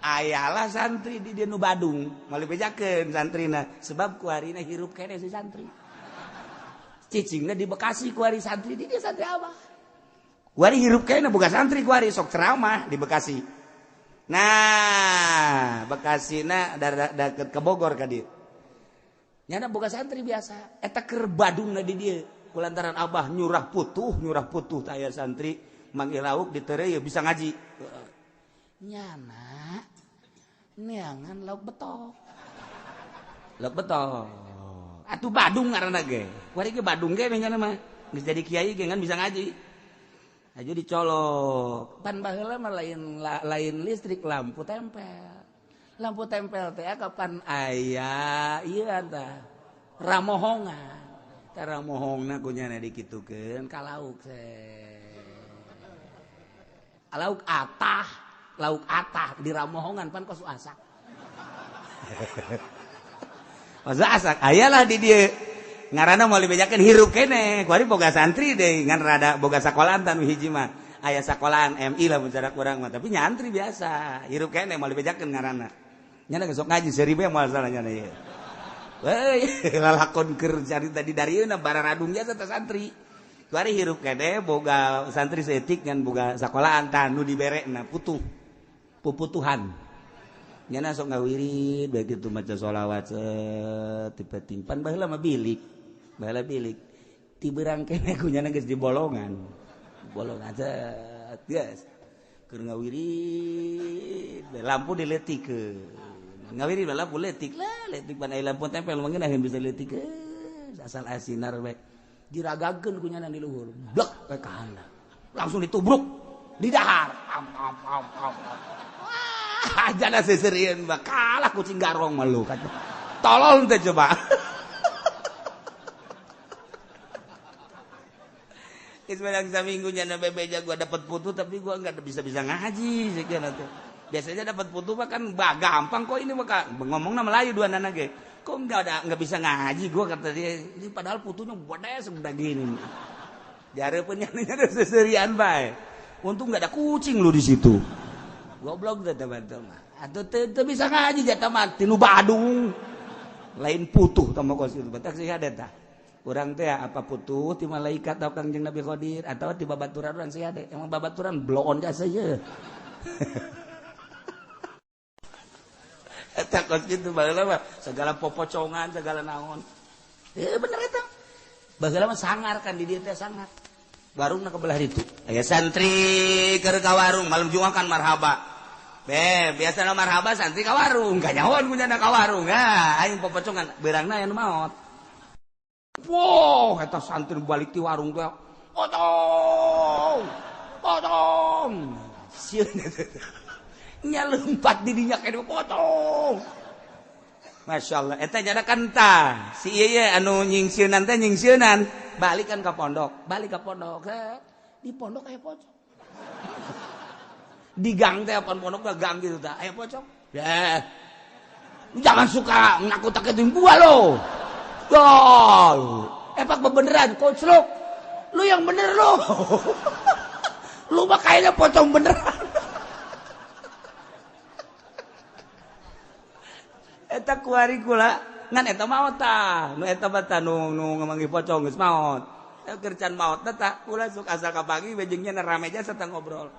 ayalah santri di Nu Badung malah bejakeun santrina sebab kuarina hirup kene si santri cicingna di Bekasi kuari santri di dia santri abah kuari hirup kene boga santri kuari sok ceramah di Bekasi nah Bekasina deket ke Bogor ka dieu nyana boga santri biasa eta keur Badungna di dieu kulantaran abah nyurah putuh aya santri manggil lauk ditereu bisa ngaji nyana neangan lauk betok atuh Badung ngaranna ge kuari ge Badung ge nyana mah geus jadi kiai ge ngan bisa ngaji aja dicolok pan baheula mah lain listrik lampu tempel teh kapan aya ieu tah ramohongan tah ramohongna kunyana dikitukeun ka lauk lauk atah di ramohongan pan kosu asak. Kosu asak ayalah di dieu. Ngaranna moal dibejakeun hirup kene. Kuari boga santri deui ngan rada boga sakolahan tan hiji mah. Aya sakolahan MI lah mun cara urang mah tapi nyantri biasa. Hirup kene moal dibejakeun ngaranna. Nya sok ngaji seribe moal salah nya ieu. Weuy lalakon keur carita di darieuna bararadung jasa teh santri. Kuari hirup kene boga santri seetik ngan boga sakolahan tan nu diberekna puputuhan nyana sok ngawirid bae kitu maca sholawat tipe-tipe pan baheula mah bilik ti beurang kene kunyana geus di bolongan geus keur ngawirid lampu dileutikeun ngawirid lampu leutik pan aya lampu tempel mangga naheun bisa leutikeun asal asinar bae diragakeun kunyana di luhur blek bae ka handap langsung ditubruk di dahar ajana seserian mah kalah kucing garong mah lu tolol teh coba Ismail saminggu nyana bebeja gua dapat putu tapi gua enggak bisa ngaji sekian teh biasanya dapat putu mah kan gampang kok ini mah ngomongna Melayu dua nana ge kok enggak bisa ngaji gua kata dia ini padahal putunya gede sebelah gini jareupun nyana seserian bae untung enggak ada kucing lu di situ goblok teh teman-teman atuh teu bisa ngaji jata mah tinu Badung lain putuh tah mah kitu batak sihadat tah urang teh apa putuh ti malaikat atau Kangjeng Nabi Qadir atau ti babaturan urang sihadat emang babaturan bloon jasa ye eta kos kitu baheula mah segala popocongan segala naon bener eta baheula mah sangar kan di dieu teh sangar warungna kebelah ditu aya santri keur ka warung malam Jumat kan marhaba biasana marhaba santri ka warung ganyawan kunyana ka warung aing popocongan beurangna aya nu maot wow eta santri balik ti warung teh potong sieun nya leumpat di dinya kene potong masyaallah eta jada kanta si ieu anu nyingsieunan teh nyingsieunan balik ka pondok di pondok aya pocong di gang teh apa pondok ke gang gitu tah aya pocong ya jangan suka nakut-nakutin gua lo epak beneran koclok lu yang bener lo lu mah kayaknya pocong beneran eta kuari kula ngan eta maot tah nu eta bata nu ngamanggih pocong geus maot keur can maot tah kula sok asal ka pagi bejengnya rame jasa tah ngobrol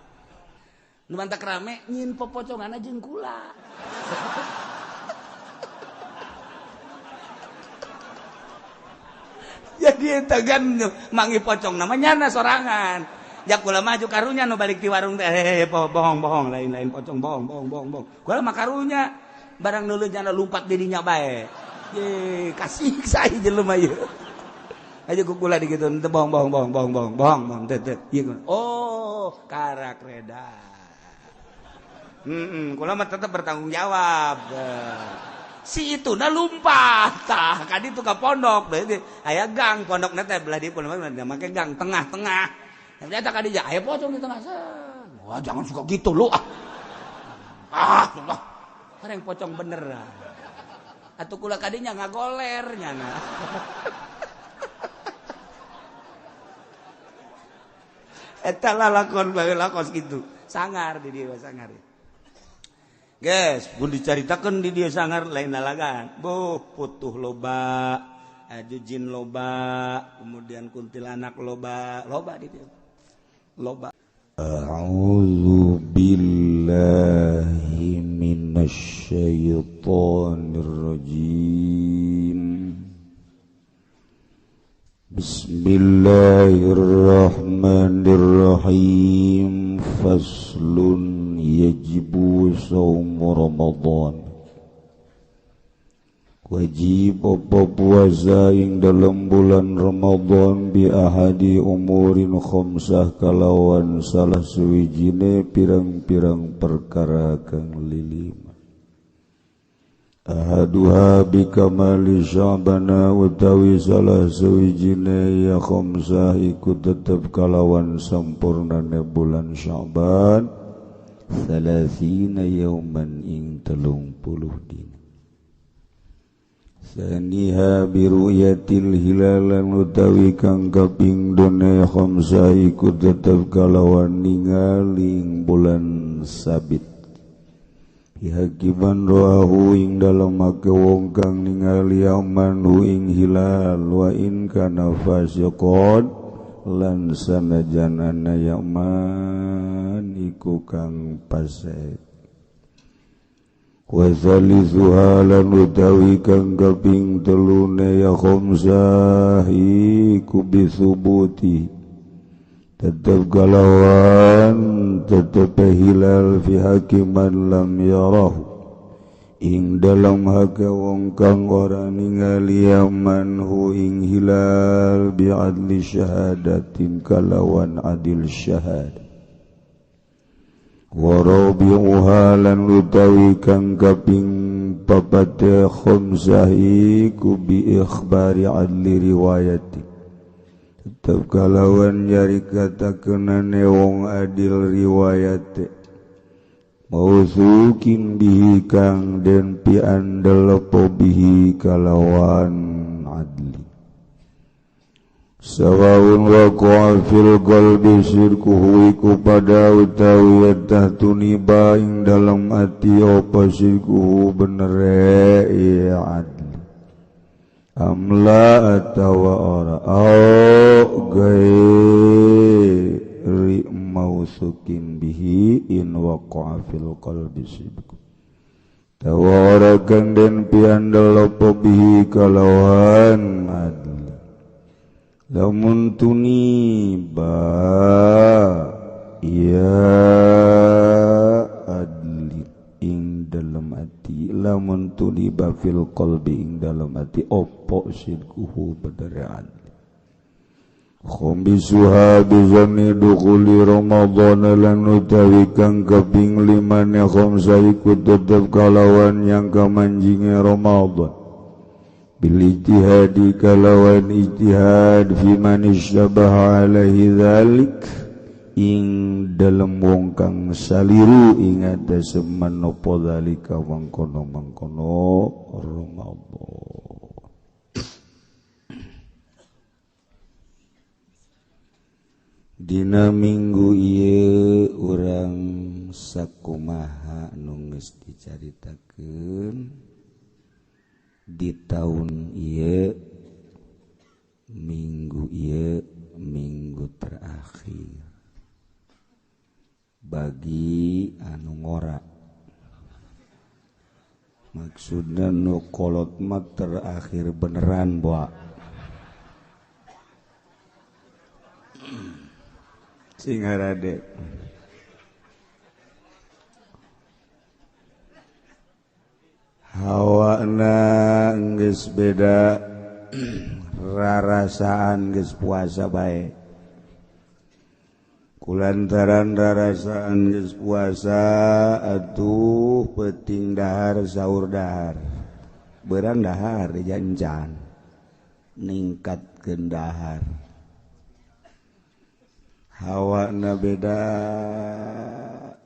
nu mantak rame nyin popocongan jeung kula jadi eta kan manggih pocong namanya sorangan jak kula maju karunya nu balik di warung teh bohong lain pocong bohong kula mah karunya barang nu leunjana lumpat di dinya bae ye kasih sae jelema ieu aja kukula dikitu teu bohong teh oh karak reda kula mah tetep bertanggung jawab si itu na lumpat tah ka ditu ka pondok berarti aya gang pondokna teh belah dieu mah make gang tengah-tengah ternyata ka dieu aya pocong di tengah wah jangan suka gitu lu Allah kareng pocong bener atuh kula ka dinya ngagoler nyana eta lalakon bae lakos kitu sangar di dieu sangar guys pun dicaritakan di dia sangar lain dalagan putuh loba jin loba kemudian kuntilanak loba di dia loba. A'udzu billahi minasy syaithanir rajim. Bismillahirrahmanirrahim. Faslun yajibu shaumu Ramadan. Wajib apa puasa ing dalam bulan Ramadan bi ahadi umurin khamsah kalawan salah suwijine pirang-pirang perkara kang lilima. Ahaduha bi kamali sya'bana utawi salah suwijine ya khamsah iku tetep kalawan sampurnane bulan Sya'ban 30 yauman ing 30 dina. Saniha biru'yatil hilalan utawi kang kaping done khamsah iku tetep kalawan ningaling bulan sabit. Hakiman roahu ing dalam make wong kang ningali amanhu ing hilal wa in kana fasiqon lan sanajanana yaman iku kang pasek. Wa thalithuha lan utawi kang kaping telune ya khamsah iku bisubuti tetep kalawan tetep hilal fi hakiman lam yarahu ing dalam hake wong kang ora ningali amanhu ing hilal bi adli syahadatin kalawan adil syahad. Warabi'uha lan utawi kang kaping papat khamsah iku bi ikhbari adli riwayati tetep kalawan nyari katakenane wong adil riwayate mausukin bihi kang den piandel apa bihi kalawan adli. Sawaun waqa'a fil qalbi syirkuhu iku pada utawi yatah tuniba ing dalam ati apa syirkuhu benere ya adli amla atawa ora au gairi mausukin bihi in waqa'a fil qalbi syirkuhu tawa ora kang den piandel apa bihi kalawan adli. Lamun tuniba ya adli ing dalam ati lamun tuniba fil qalbi ing dalam ati opo syirkuhu badare adli. Khambisuha bizani dukhuli Ramadhan lan utawi kang kaping 5 khamsah iku tetep kalawan yang kamanjinge Ramadhan. Bil ijtihadi kalawan ijtihad fi man isyabaha alaihi dzalik ing dalem wong kang saliru ing atase menapa dzalika mangkono-mangkono Ramadan. Dina minggu ieu urang sakumaha nu geus dicaritakeun di tahun ieu minggu terakhir bagi anu ngora maksudna nu kolot mah terakhir beneran boa singarade hawana geus beda rarasaan geus puasa bae kulantaran rarasaan geus puasa atuh peuting dahar saur dahar beurang dahar jancan ningkatkeun dahar hawana beda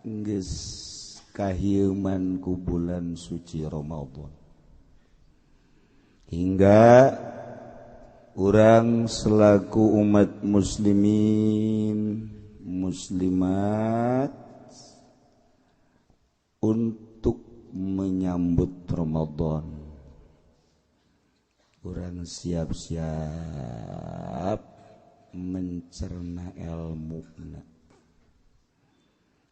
geus kahieuman ku bulan suci Ramadan hingga urang selaku umat muslimin muslimat untuk menyambut Ramadan. Urang siap-siap mencerna ilmuna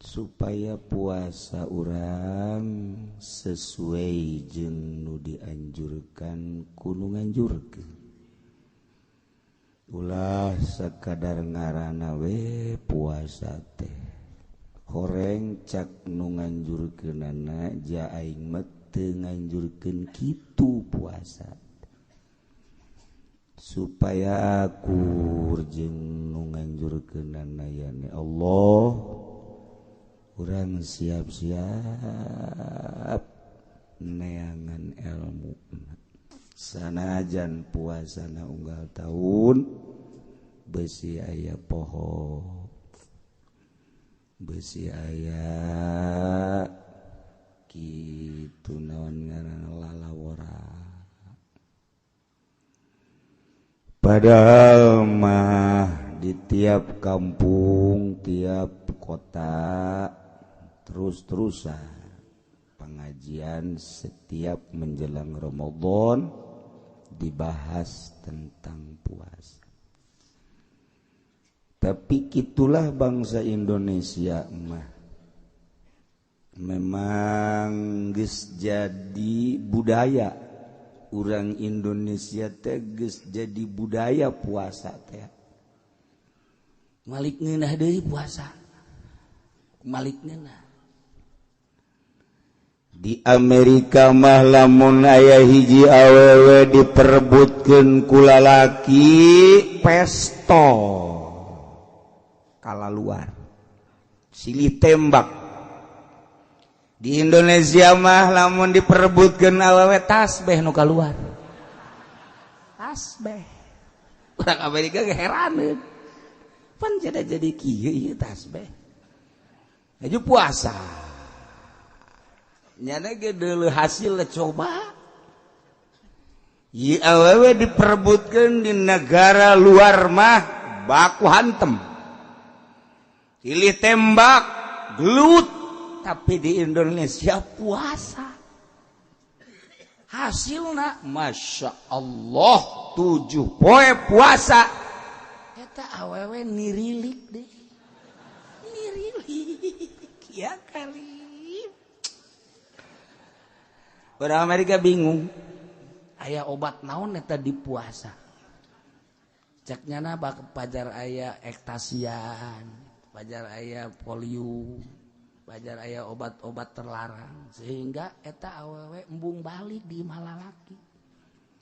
supaya puasa urang sesuai jeung nu dianjurkan kudu nganjurkeun. Ulah sakadar ngaranna we puasa teh. Horeng cak nu nganjurkeunana ja aing mah teu nganjurkeun kitu puasa. Supaya aku jeung nu nganjurkeunana yani Allah urang siap-siap neangan ilmu sanajan puasana unggal tahun besi aya poho besi aya kitu naon ngaranna lalawara. Padahal mah di tiap kampung, tiap kota terus-terusan pengajian setiap menjelang Ramadan dibahas tentang puasa. Tapi gitulah bangsa Indonesia mah memang geus jadi budaya. Urang Indonesia teh geus jadi budaya puasa teh. Malik ngeunah deui puasa. Malik ngeunah. Di Amerika mah lamun aya hiji awewe diperebutkeun ku lalaki pesto kalaluar. Silih tembak. Di Indonesia mah lamun diperebutkeun awewe tasbih nu kaluar. Tasbih. Urang Amerika ge heraneun. Pan jadi kieu ieu tasbih. Aju puasa. Nyana ge deuleu hasil coba. Ieu awewe diperebutkeun di negara luar mah baku hantem. Silih tembak, gelut. Tapi di Indonesia puasa. Hasilna Masya Allah 7 poe puasa. Eta awewe nirilik deh. Nirilik. Ya kali. Orang Amerika bingung. Aya obat naon eta di puasa. Ceknyana bak pajar aya ektasian, pajar aya polio. Pajar aya obat-obat terlarang sehingga eta awewe embung balik di malalaki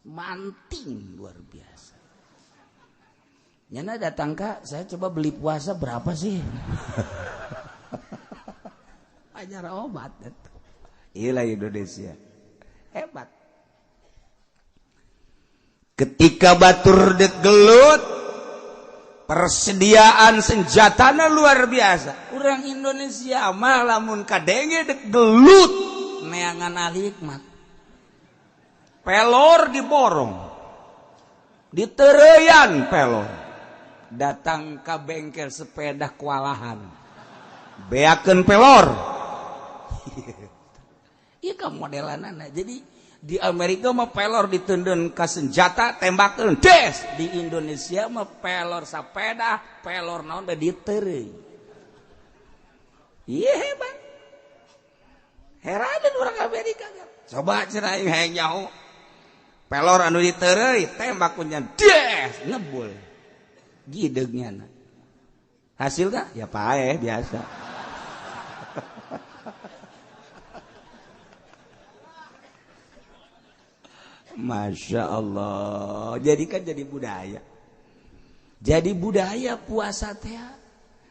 manting luar biasa. Nyana datang Kak, saya coba beli puasa berapa sih? Pajar obat itu. Inilah Indonesia hebat. Ketika batur dek gelut, persediaan senjatana luar biasa. Urang Indonesia mah lamun kadenge dek gelut neangan alikmat. Pelor diborong. Ditereuyan pelor. Datang ka bengkel sepeda kualahan. Beakeun pelor. Ieu ka modelanana. Jadi di Amerika mah pelor diteundeun ka senjata tembakeun des. Di Indonesia mah pelor sapeda, pelor naon teh diteureun. Ieu hebat. Heraneun urang Amerika. Coba cenah aing hayang nyaho. Pelor anu diteureui tembak kunyan des ngebul. Gideugnyana. Hasilna ya paeh biasa. Masya Allah. Jadi kan jadi budaya. Jadi budaya puasa teh.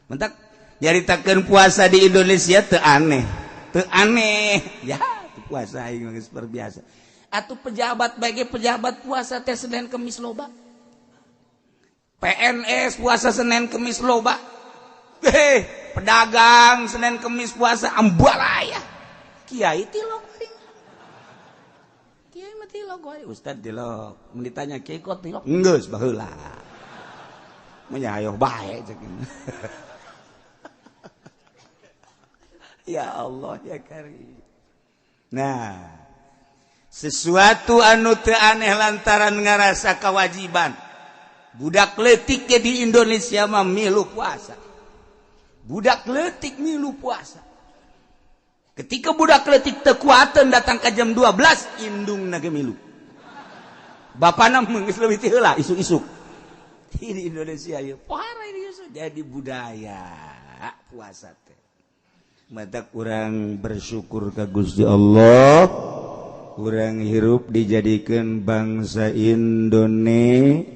Mentak nyaritakeun puasa di Indonesia teu aneh. Teu aneh. Ya, puasa aing geus biasa. Atuh pejabat bagi pejabat puasa teh Senin Kemis loba. PNS puasa Senin Kemis loba. Pedagang Senin Kemis puasa ambalaya. Kiai tilok. Ustad tilok, ditanya kiai kok tilok, geus baheula. Nya hayo bae cek. Ya Allah ya Karim. Nah, sesuatu anu teu aneh lantaran ngarasa kewajiban. Budak leutik di Indonesia mah milu puasa. Budak leutik milu puasa. Ketika budak leutik teu kuateun datang ka jam 12 indungna ge milu. Bapana geus leuwih ti heula isuk-isuk. Di Indonesia ieu pohara ini jadi budaya puasa teh. Matak urang bersyukur ka Gusti Allah, urang hirup dijadikeun bangsa Indonesia.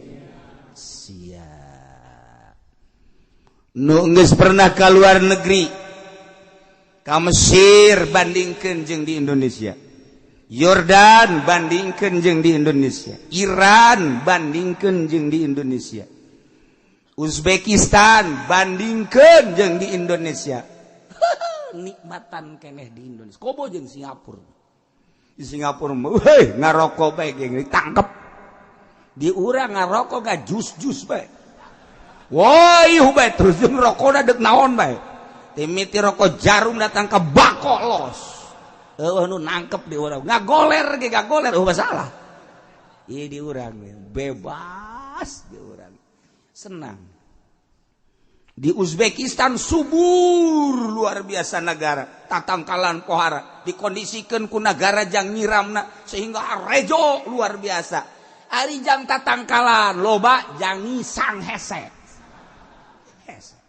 Nu geus pernah ka luar negeri, ka Mesir bandingkeun jeung di Indonesia. Yordan bandingkeun jeung di Indonesia. Iran bandingkeun jeung di Indonesia. Uzbekistan bandingkeun jeung di Indonesia. Nikmatan keneh di Indonesia. Kobo jeung Singapura. Di Singapura mah ngarokok bae ge ditangkep. Di urang ngarokok ga jus-jus bae. Woi bae terus jeung rokona deuk naon bae. Timiti rokok jarum datang ke bakolos. Nu nangkep di urang. Ngagoler ge gagoler masalah. Ieu di urang bebas di urang. Senang. Di Uzbekistan subur luar biasa negara, tatangkalan pohara dikondisikan ku negara jang nyiramna sehingga rejo luar biasa. Ari jang tatangkalan loba jang ngisang hese.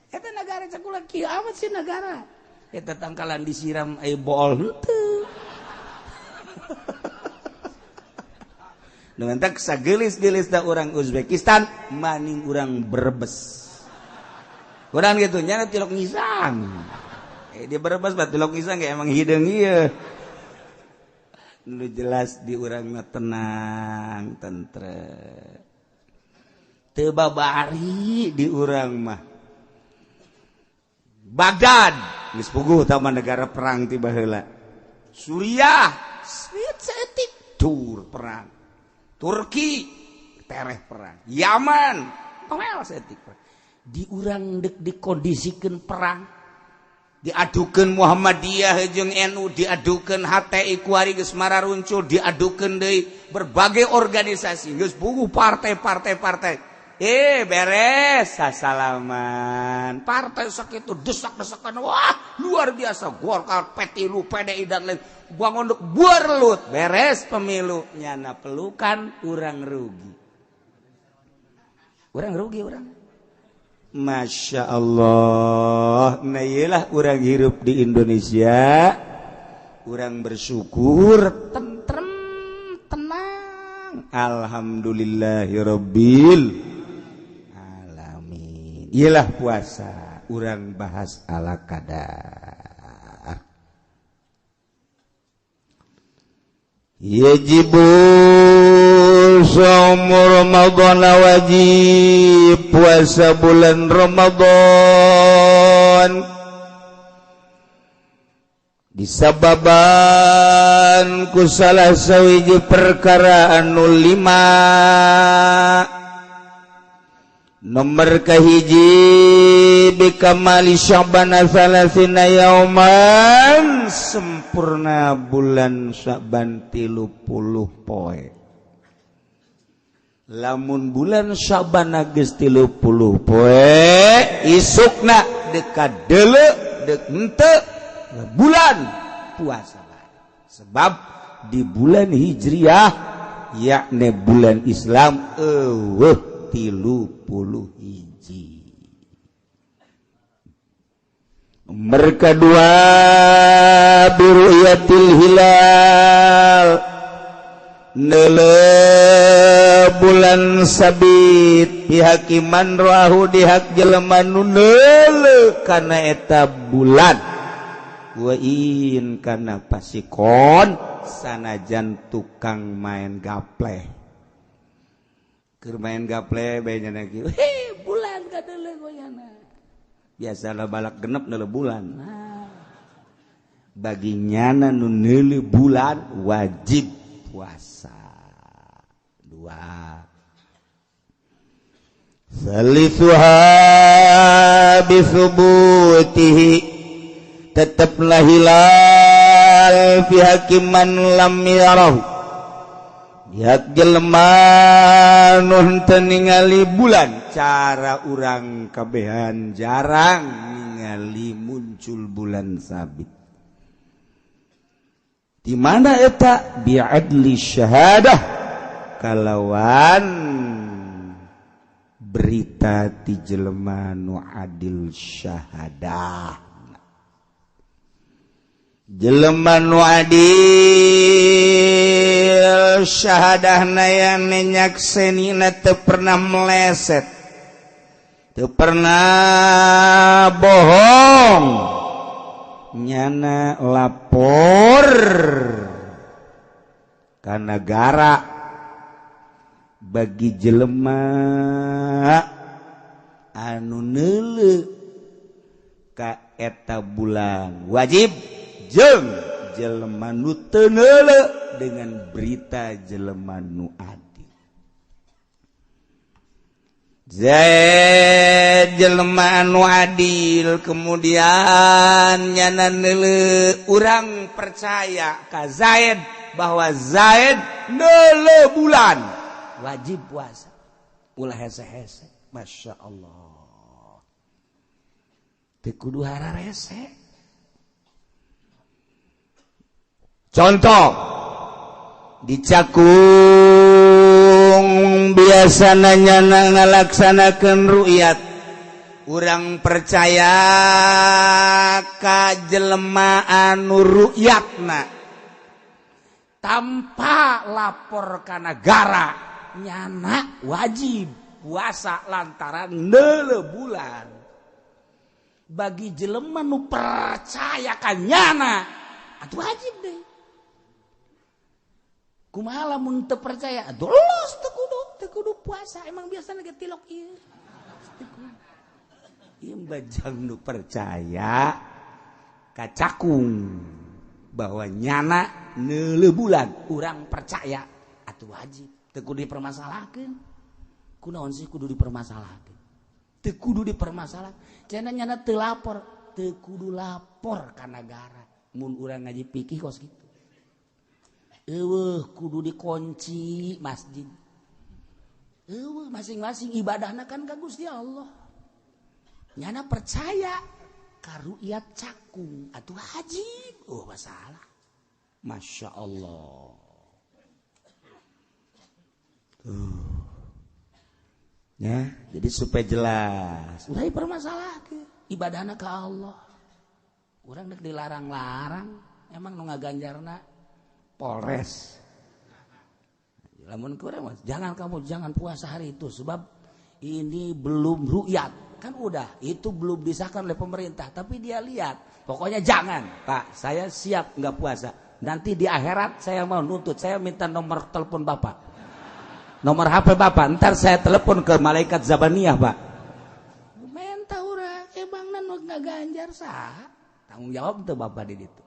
Eta negara cakula kieu amat sih negara. Eta tatangkalan disiram bool henteu. Dengan tak sagelis-gelis da urang Uzbekistan maning urang Brebes. Kurang gitu nya tilok ngisang. Di Brebes bat tilok ngisang ge emang hideung ieu. Nu jelas di urangna tenang, tentrem. Teu babari di urang mah. Baghdad geus puguh tama negara perang ti baheula. Suriah setik tur perang. Turki tereh perang. Yaman toel setik perang. Di urang dek dikondisikan perang, diadukan Muhammadiyah jeung NU, diadukan HTI kuari geus mararuncul, diadukan deui berbagai organisasi geus puguh partai. Beres sasalaman. Partai sakitu desak-desakan wah luar biasa. Golkar, P3, PDI dan lain bangun dek buarlut. Beres pemilu nyana pelukan urang rugi. Urang rugi urang. Masya Allah. Nah iyalah orang hirup di Indonesia, orang bersyukur tentrem tenang. Alhamdulillahirabbil alamin. Iyalah puasa, orang bahas ala kadar. Yajibul shaum Ramadan wajib puasa bulan Ramadan disababan ku salah sawiji perkara anu 5. Nomor kahiji bikamali Sya'ban salasina yauman, sempurna bulan Sya'ban 30 poe. Lamun bulan Sya'ban geus 30 poe, isukna dekat deuleu dek henteu bulan puasa. Sebab di bulan Hijriah yakni bulan Islam eueuh 30 hiji. Nomor kedua biru'yatil hilal, neuleuh bulan sabit pihakiman rahu dihak jelema nu neuleuh kana eta bulan wa in kana pasikon sanajan tukang main gapleh. Keur main gaple bae nya lagi. Bulan kadeuleu goyana. Biasalah balak genep neuleuh bulan. Nah, bagi nyana nu neuleuh bulan wajib puasa. 2. Salisuha bisubutihi, teteplah hilal hilal fi hakiman lam yarahu yak jelema nu henteu ningali bulan cara urang kabehan jarang ningali muncul bulan sabit di mana eta bi'adli syahadah kalawan berita ti jelema nu adil syahadah jelema nu adil syahadahna yang nyakseni teu pernah meleset teu pernah bohong nyana lapor ka negara bagi jelema anu neuleuh ka eta bulan wajib jeung jelema nu teu neuleuh dengan berita jelema nu adil Zaid jelema anu adil kemudian nyana neuleuh urang percaya ka Zaid bahwa Zaid neuleuh bulan wajib puasa ulah hese-hese Masya Allah teu kudu hararese contoh di Cakung biasana nyana ngalaksanakeun ru'yat urang percaya ka jelema anu ru'yatna tanpa lapor ka negara nyana wajib puasa lantaran neuleuh bulan bagi jelema nu percaya ka nyana atuh wajib deh kumaha lamun teu percaya atuh los teu kudu puasa emang biasana ge tilok ieu ieu bajang nu percaya ka Cakung bahwa nyana neuleuh bulan urang percaya atuh wajib teu kudu dipermasalahkeun kunaon sih kudu dipermasalahkeun teu kudu dipermasalahkeun cenah nyana teu lapor teu kudu lapor ka negara mun urang ngaji fikih kos kitu eueuh kudu dikunci masjid eueuh masing-masing ibadahna kan ka Gusti Allah nyana percaya ka ru'yat Cakung atuh wajib masalah Masya Allah ya jadi supaya jelas ulah permasalahkeun ibadahna ka Allah urang dek dilarang-larang emang nu ngaganjarna Polres lamun kurang jangan puasa hari itu sebab ini belum ru'yat kan udah itu belum disahkan oleh pemerintah tapi dia lihat pokoknya jangan Pak saya siap nggak puasa nanti di akhirat saya mau nuntut saya minta nomor telepon Bapak nomor HP Bapak ntar saya telepon ke malaikat Zabaniyah Pak minta urang bangna nu ngaganjar sah tanggung jawab tuh Bapak di ditu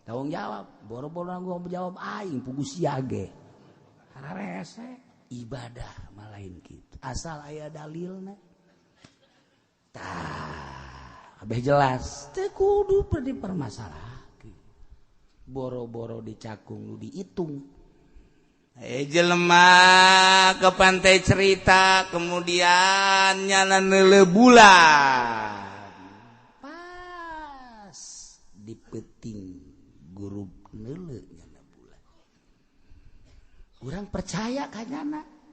tanggung jawab boro-boro gua jawab aing pugu siage hararese ibadah malain gitu asal aya dalilna tah kabeh jelas teu kudu dipermasalahkeun boro-boro di Cakung nu diitung jelema ke pantai cerita kemudian nyana neuleuh bulan pas di peuting guru neuleuh nyana bulan urang percaya ka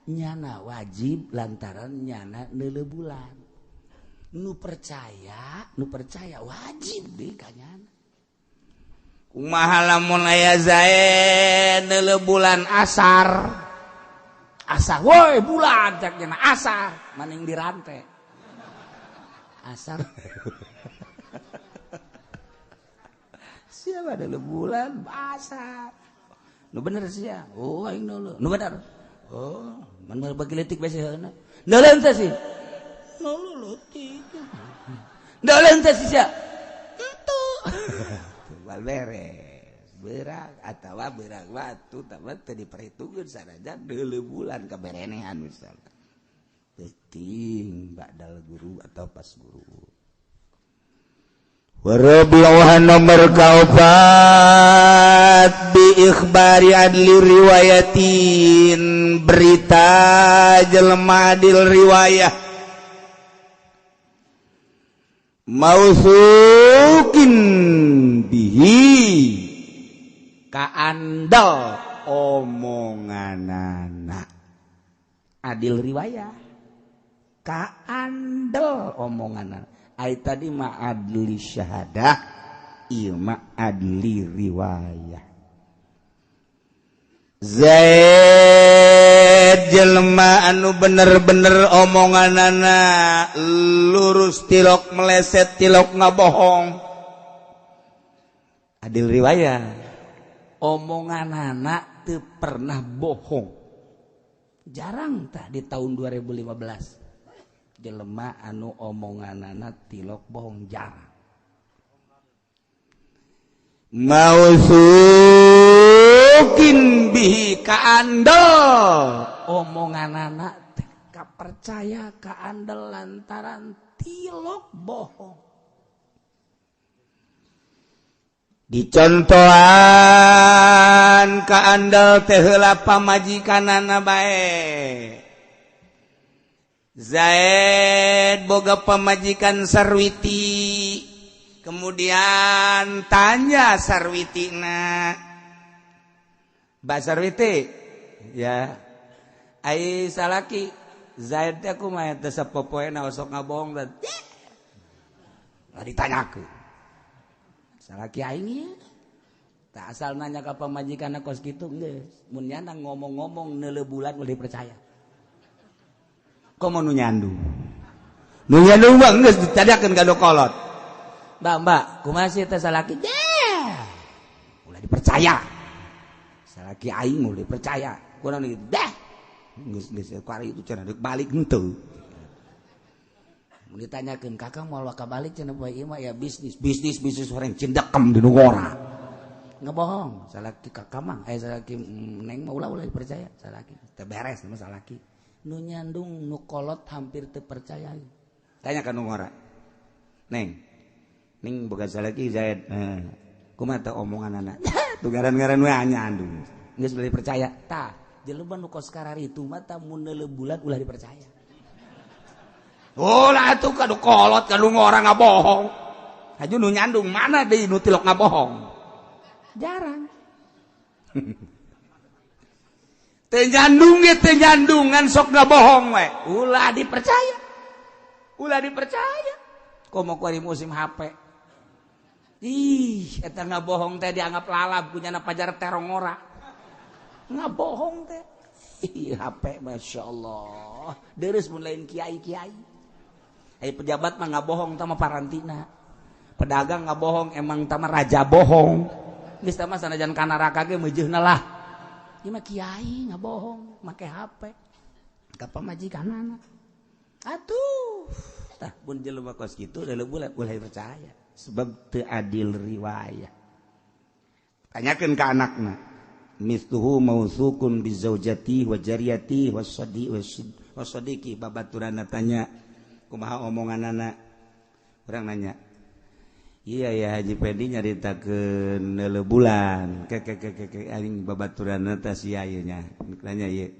nyana wajib lantaran nyana neuleuh bulan nu percaya wajib deh ka nyana kumaha lamun aya Zaid neuleuh bulan asar woi bulan cak nyana asar maning dirante asar siapa ada bulan basah nu bener sia aing neuleuh nu bener man bagi leutik bese heuna neuleuh teh sih neuleuh leutik neuleuh teh sia henteu bal beres berak atawa berak watu tapi teu diperhitungkeun sanajan neuleuh bulan kaberenehan misalnya penting ba'dal guru atau pas guru Warabi'uhan nomor kaopat bi ikhbari adli riwayatin berita jelema adil riwayah mausukin bihi kaandal omonganana adil riwayah kaandal omonganana ai tadi ma adli syahadah ieu ma adli riwayah Zaid jelema anu bener-bener omonganana lurus tilok meleset tilok ngabohong adil riwayah omonganana teu pernah bohong jarang tah di tahun 2015 jelema anu omonganana tilok bohong jarang mausukin bihi kaandel omonganana teh kapercaya kaandel lantaran tilok bohong dicontohan kaandel teh heula pamajikanana bae Zaid boga pamajikan sarwiti kemudian tanya sarwitina Mbak Sarwiti ya ai salaki Zaid teh kumaha teh sapopoena osok ngabohong dan ditanyakeun salaki aing tak asal nanya ka pamajikanna kos kitu geus mun nyana ngomong-ngomong neuleuh bulan ulah dipercaya komo nu nyandung mah geus ditadakeun ka kolot mbak kumaha sih teh salaki ulah dipercaya salaki aing ulah dipercaya kunaon ieu geus kuari itu cenah deuk balik henteu mun ditanyakeun kakang moal ka balik cenah poe ieu mah ya bisnis horeng cindekem di nu ngora ngebohong salaki kakang mah salaki neng mah ulah dipercaya salaki teh beres mah salaki nu nyandung nu kolot hampir teu percaya tanya ka nu ngora neng boga salaki Zaid kumaha teh omonganana tuh garan-garan we nyandung geus beli percaya tah jelema nu kos karari itu mah tah mun neuleuh bulan ulah dipercaya ulah atuh ka nu kolot ka nu ngora ngabohong haju nu nyandung mana deui nu tilok ngabohong jarang teu nyandungan sok ngabohong we ulah dipercaya komo kuari musim HP ih eta ngabohong teh dianggap lalab punyana pajar terong ora ngabohong teh ih HP masyaallah deres mun lain kiai-kiai ai pejabat mah ngabohong tah mah parantina pedagang ngabohong emang tah mah raja bohong geus tah mah sanajan ka neraka ge meujeunna lah ieu mah kiai ngabohong make HP ka pamajikanana atuh tah mun jelema kos kitu da leubulan ulah percaya sebab teu adil riwayah tanyakeun ka anakna mithluhu mausukun bi zaujati wa jariyati wasadiqi babaturanna tanya kumaha omonganana urang nanya iya ya Haji Pendi nyaritakeun neuleuh bulan ke aing babaturanna teh sia ieu nya nanya ieu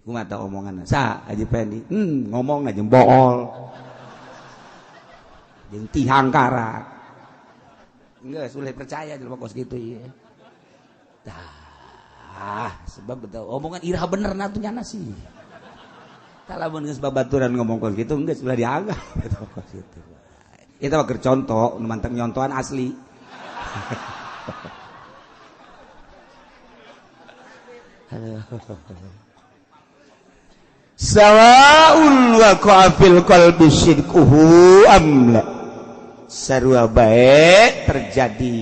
kumaha teh omonganna sa Haji Pendi ngomongna jeung bool jeung tihang karak geus ulah percaya jelema kos kitu ieu tah sebab betul omongan iraha bener na tuh nyana sih tah lamun geus babaturan ngomong kos kitu geus ulah dianggap eta kos kitu eta mah keur contoh nu mantep nyontohan asli sawaun waqa'a fil qalbi sidquhu amla sarua bae terjadi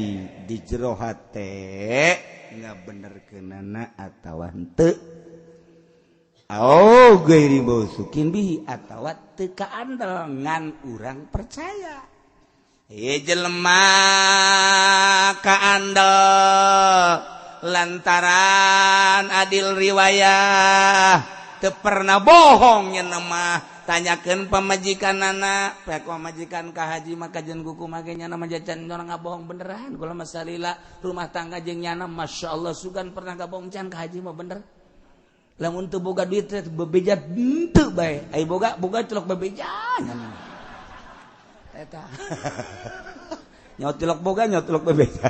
di jero hate ngabenerkeunana atawa henteu gairi mausukin bihi atawa teu kaandel ngan urang percaya jelema kaandel lantaran adil riwayah teu pernah bohong nya mah tanyakan pemajikan anak pemajikan ka haji maka jeung kuku makanya nama jajan orang ngabohong beneran kalau masalah rumah tangga jeung nyana Masya Allah sugan pernah ngabohong can ka haji mah bener lamun teu boga duit teh bebeja henteu bae ai boga celok bebeja nyana eta nyaut tilok boga nyaut tilok bebeja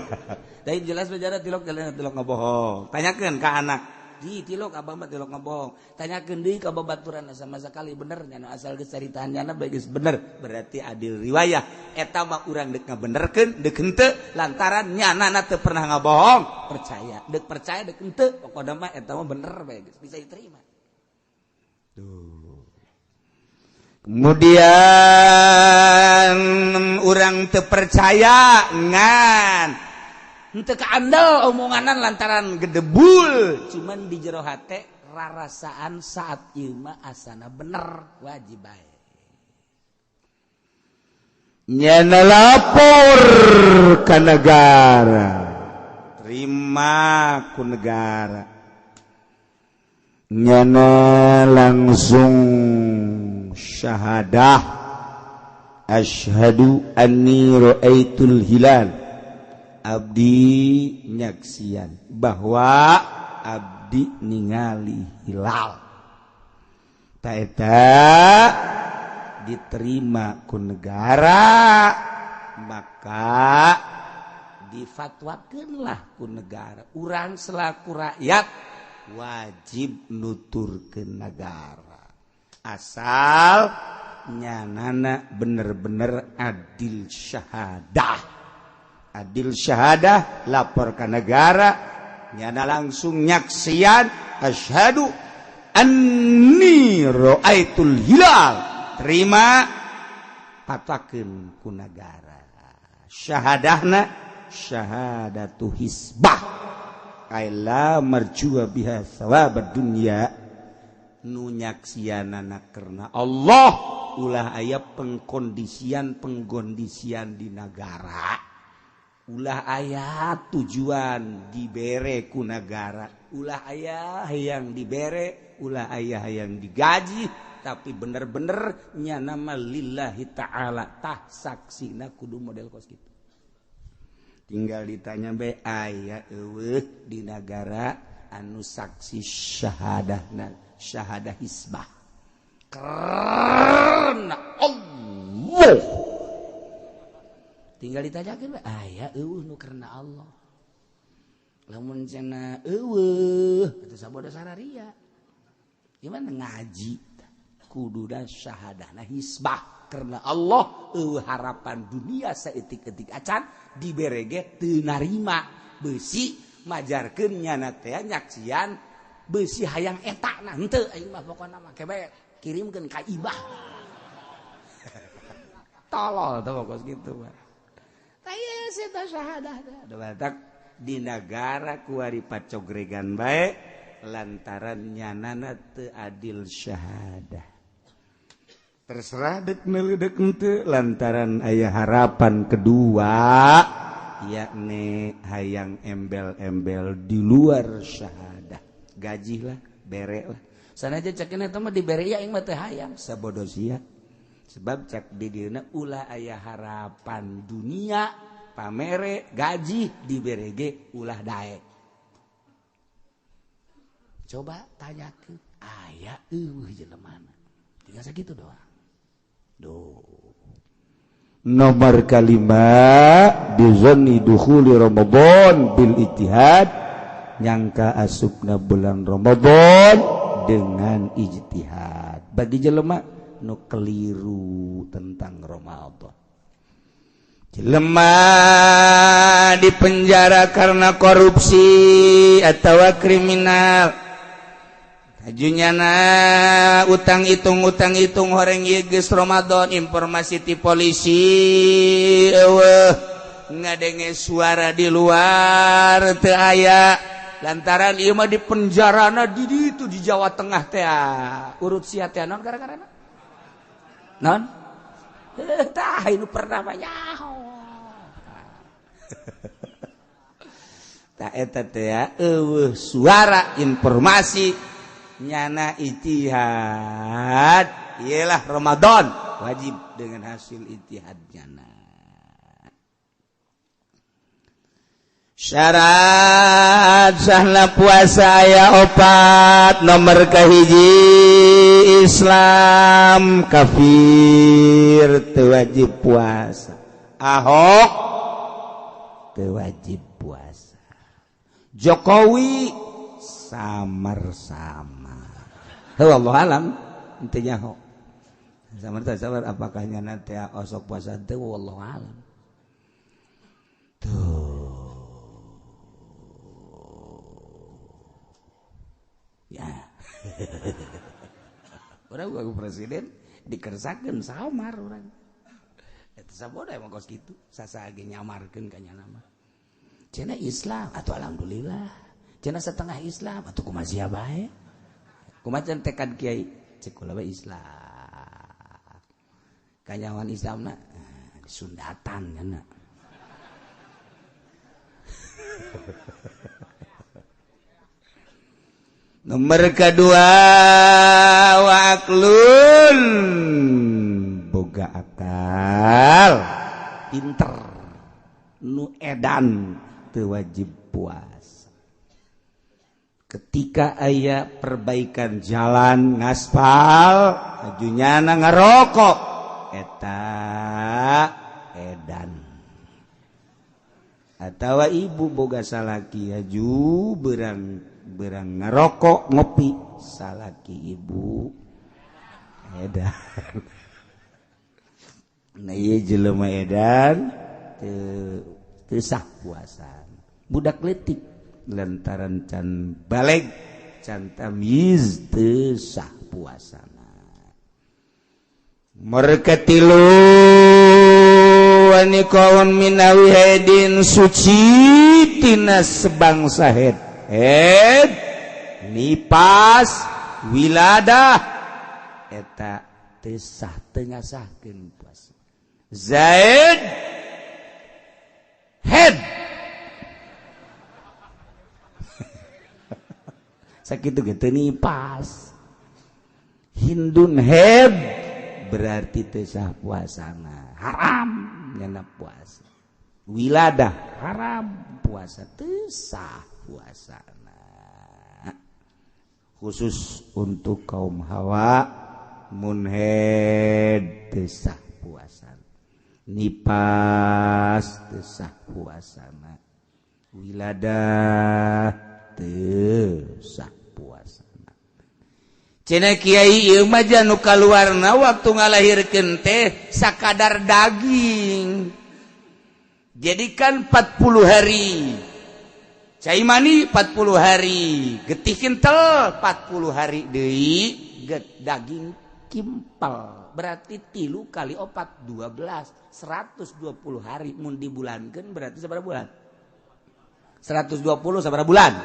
dari jelas bejana tilok ngabohong tanyakeun ka anak di tilok abang mah tilok ngabohong tanyakeun deui ka babaturan sama sekali bener nya asal geus caritahan nya bae geus bener berarti adil riwayah eta mah urang deuk ngabenerkeun deuk henteu lantaran nyana teu pernah ngabohong percaya deuk henteu pokona mah eta mah bener bae geus bisa diterima tuh. Kemudian orang terpercaya ngan henteu kaandel omonganan lantaran gedebul cuman di jero hate rarasaan saat ieu mah asana bener wajib bae nyana lapor ka negara terima ku negara nyana langsung syahadah asyhadu anni ra'aitul hilal abdi nyaksian bahwa abdi ningali hilal ta eta diterima ku negara maka difatwakeunlah ku negara urang selaku rakyat wajib nuturkeun negara asal nyanana bener-bener adil syahadah lapor ke negara nyana langsung nyaksian asyhadu anni ra'aitul hilal terima patakeun ku negara syahadahna syahadatu hisbah kaila marjua biha thawabad dunya nu nyaksianana karena Allah ulah aya pengkondisian di negara ulah aya tujuan dibere ku negara ulah aya hayang dibere ulah aya hayang digaji tapi bener-bener nya nama lillahi ta'ala tah saksina kudu model kos kitu tinggal ditanya bae aya eueuh di negara anu saksi syahadah hisbah karena Allah tinggal ditanyakeun aya eueuh nu karena Allah lamun cenah eueuh eta saboda sararia gimana ngaji kududa syahadahna hisbah karena Allah harapan dunia saeutik-eutik acan diberege teu narima beusi majarkeun nyana teh nyaksian beusi hayang eta na henteu aing mah pokona mah kebe kirimkeun ka ibah tolol teh pokos kitu mah taya seta syahadah da batak di negara kuari pacogregan bae lantaran nyanana teu adil syahadah terserah dek neuleudek henteu lantaran aya harapan kedua yakni hayang embel-embel di luar syahadah gaji lah bere lah sanajan cekeun eta mah dibere ya aing mah teu hayang sabodo sia sebab cek di dieuna ulah aya harapan dunia pamere gaji dibere ge ulah daek coba tanyakeun aya eueuh jelemana tinggal sakitu doang nomor kalima bizanni dukhuli Ramadan bil ijtihad nyangka asupna bulan Ramadan dengan ijtihad bagi jelema nu keliru tentang Ramadan jelema dipenjara karena korupsi atau kriminal ajunyana utang hitung horeng geus Ramadan informasi ti polisi eueuh ngadenge suara di luar teu aya lantaran ieu mah di penjarana di ditu di Jawa Tengah teh urut sia teh naon gara-garana naon tah inu pernah banyak tah eta teh suara informasi nyana ijtihad ialah Ramadan wajib dengan hasil ijtihadnya. Syarat sahna puasa aya 4. Nomor kahiji Islam kafir teu wajib puasa. Ahok teu wajib puasa. Jokowi samar-samar. Wallahu alam intinya ho. Samar apakah nyana teh osok puasa teu wallahu alam. Tuh. Ya. Orang gua presiden dikersakeun samar urang. Eta saboda emang kos kitu, sasage nyamarkeun ka nyana mah. Cenah Islam atuh alhamdulillah. Cenah setengah Islam atuh kumaha sia bae. Kumaha can tekad kiai cek ulah Islam. Kanyawan Islamna disundatan kana. Nomor kedua waklun boga akal pinter nu edan teu wajib puasa. Ketika aya perbaikan jalan ngaspal ajunyana ngarokok eta edan. Atawa ibu boga salaki aju berang ngerokok ngopi salaki ibu edan. Nah ieu jelema edan teu sah puasa. Budak leutik lantaran can baleg can tamyiz teu sah puasana. Merkatilu wanikaun minawi hedin suci tina sebangsa hed nipas wiladah eta teu sah teu ngasahkeun puasa. Zaid head sakitu ge teu nipas. Hindun head berarti teu sah puasana, haram nyana puasa. Wiladah haram puasa teu sah puasana. Khusus untuk kaum hawa munhed teu sah puasana. Nipas teu sah puasana. Wiladah teu sah puasana. Cenah kiai ieu mah janu kaluarna waktu ngalahirkeun teh sakadar daging. Jadikan 40 hari. Cai mani 40 hari. Getih kentel 40 hari deui daging kimpel. Berarti 3 kali 4 12. 120 hari mun dibulankeun berarti sabaraha bulan? 120 sabaraha bulan?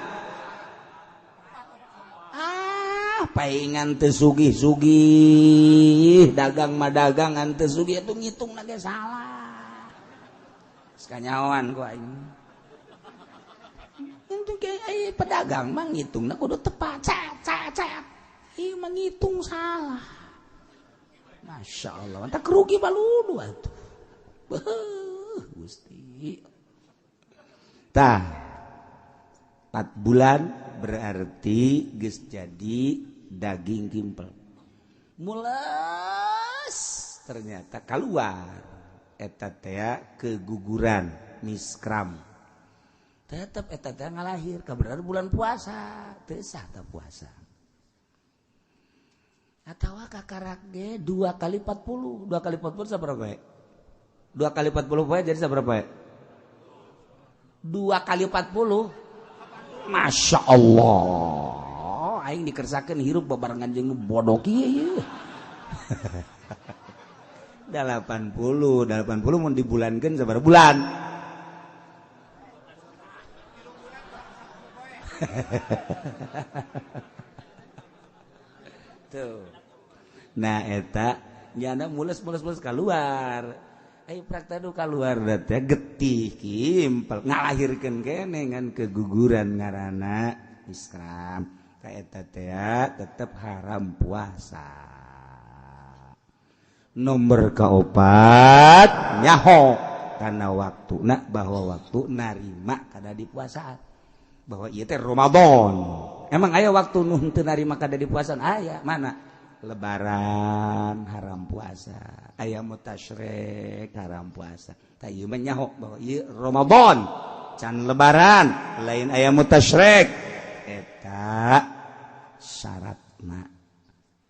Paingan teu sugih-sugih, dagang mah dagang teu sugih atuh ngitungna ge salah. Sekanyawan ku aing. Untuk ge pedagang mah ngitungna kudu tepat, cet. Ieu mah ngitung salah. Masyaallah, anta kerugi baludu atuh. Beuh, Gusti. Tah. 4 bulan berarti geus jadi daging kimpel. Mules ternyata keluar eta teh keguguran miskram. Tetep eta teh ngalahir kabener bulan puasa, teu sah teh puasa. Atawa kakarak ge 2 kali 40. 2 kali 40 sabaraha poe? 2 kali 40 poe jadi sabaraha poe? 2 kali 40. Masya Allah, aing dikersakeun hirup babarengan jeung bodoh kieu. 80 mun dibulankeun sabaraha bulan? Tuh. Nah eta nyana mules keluar. Praktadu keluar teh getih kimpel ngalahirkeun kene ngan keguguran ngaranna iskram. Ka eta teh tetep haram puasa. Nomor kaopat nyaho karena waktu bahwa waktu narima kada di puasaan bahwa ieu teh Ramadan. Emang aya waktu nu henteu narima kada di puasaan? Aya, mana? Lebaran haram puasa, aya mutasyrik haram puasa. Tah ieu mah nyaho bahwa ieu Ramadan can lebaran, lain aya mutasyrik. Eta syaratna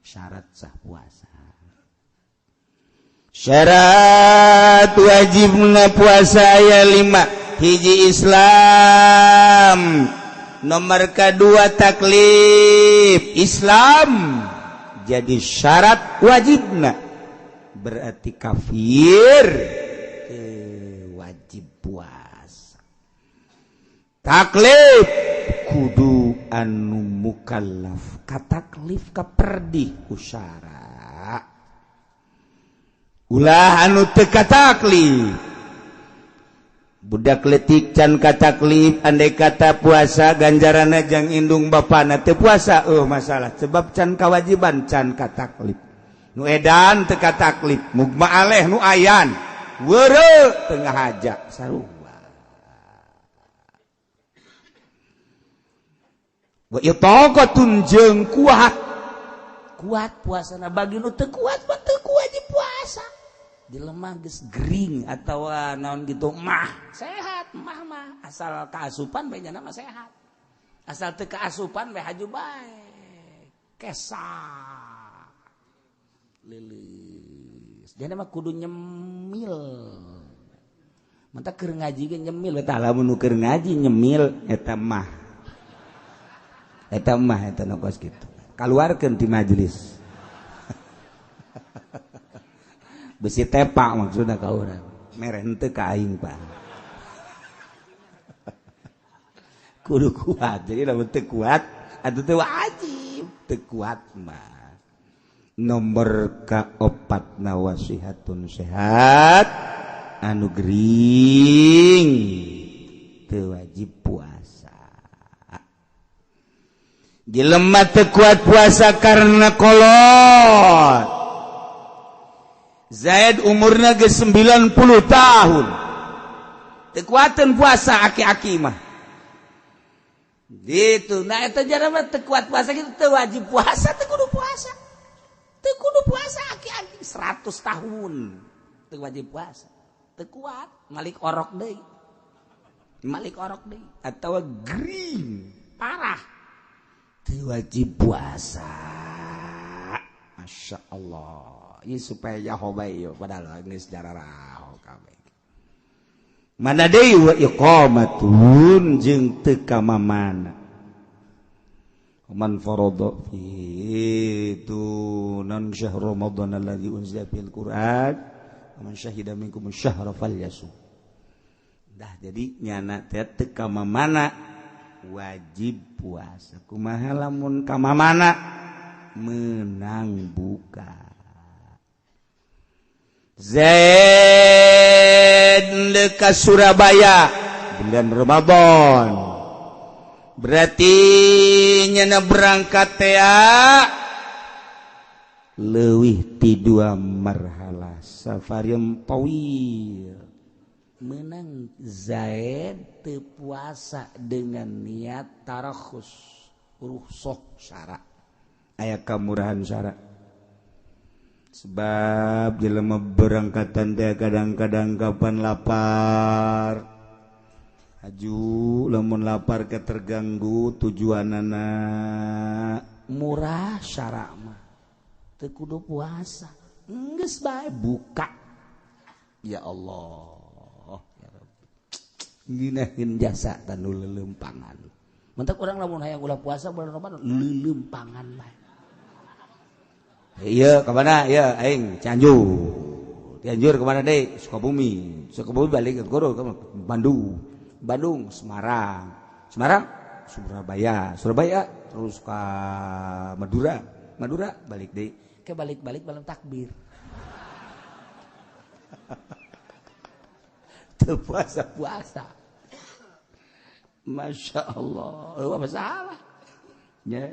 syarat sah puasa. Syarat wajibna puasa aya 5. Hiji Islam, nomor kedua taklif. Islam jadi syarat wajibna, berarti kafir wajib puasa. Taklif kudu anu mukallaf, kataklif kaperdih ku syarat. Ulah anu teu kataklif, budak leutik can kataklif, andai kata puasa ganjaranna jang indung bapana teu puasa, masalah sebab can kawajiban can kataklif. Nu edan teu kataklif, mugma aleh nu ayan weureu tengah haja sarua. Wa itaqatun jeung kuat puasana bagi nu teu kuat mah teu wajib puasa. Jelema geus gering atawa naon gitu mah sehat, mah asal kaasupan bae nya mah sehat, asal teu kaasupan bae haju bae kesa lilis jadi mah kudu nyemil. Mantap keur ngaji ge nyemil eta, lamun nu keur ngaji nyemil eta mah eta nu kos kitu kaluarkeun ti majelis. Besi tepak maksudnya ka urang. Mere henteu ka aing, Pak. Kudu kuat. Jadi lamun teu kuat, atuh teu wajib. Teu kuat mah. Nomor kaopatna wasihatun sehat anu gering teu wajib puasa. Jelema teu kuat puasa karena kolot. Zaid umurna ge 90 tahun. Teu kuateun puasa aki-aki mah. Gitu. Nah eta jara mah teu kuat puasa kitu teu wajib puasa, teu kudu puasa. Teu kudu puasa aki-aki 100 tahun. Teu wajib puasa. Teu kuat, malik orok deui. Malik orok deui atawa green, parah. Teu wajib puasa. Masya Allah. Ini supaya Yahobay yo padahal geus jararaho kabeh. Mana deui wa iqamatun jeung teu kamamana. Man farada itu nan syahr Ramadan alladzi unzila fil Qur'an man syahida minkum asy-syahra falyasum. Dah jadi nyana teh teu kamamana wajib puasa. Kumaha lamun kamamana menang buka. Zaid ke Surabaya bulan Ramadan berarti nyana berangkat teh leuwih ti 2 marhalah safariem tawil. Menang Zaid teu puasa dengan niat tarakhus rukhsah syara, aya kamurahan syara. Sebab jelema berangkatan teh kadang-kadang kapan lapar. Haju lamun lapar ke terganggu tujuanana murah syara mah. Teu kudu puasa. Geus bae buka. Ya Allah. Ya Rabbi. Nginahin jasa tanu leuleumpangan. Mentak urang lamun hayang ulah puasa bulan Ramadan leuleumpangan bae. Iya kemana? Iya aing Cianjur kemana deh? Sukabumi balik ke Goro ke Bandung Semarang Surabaya terus ke Madura balik deh ke balik malam takbir. Teu puasa Masya Allah apa masalah nya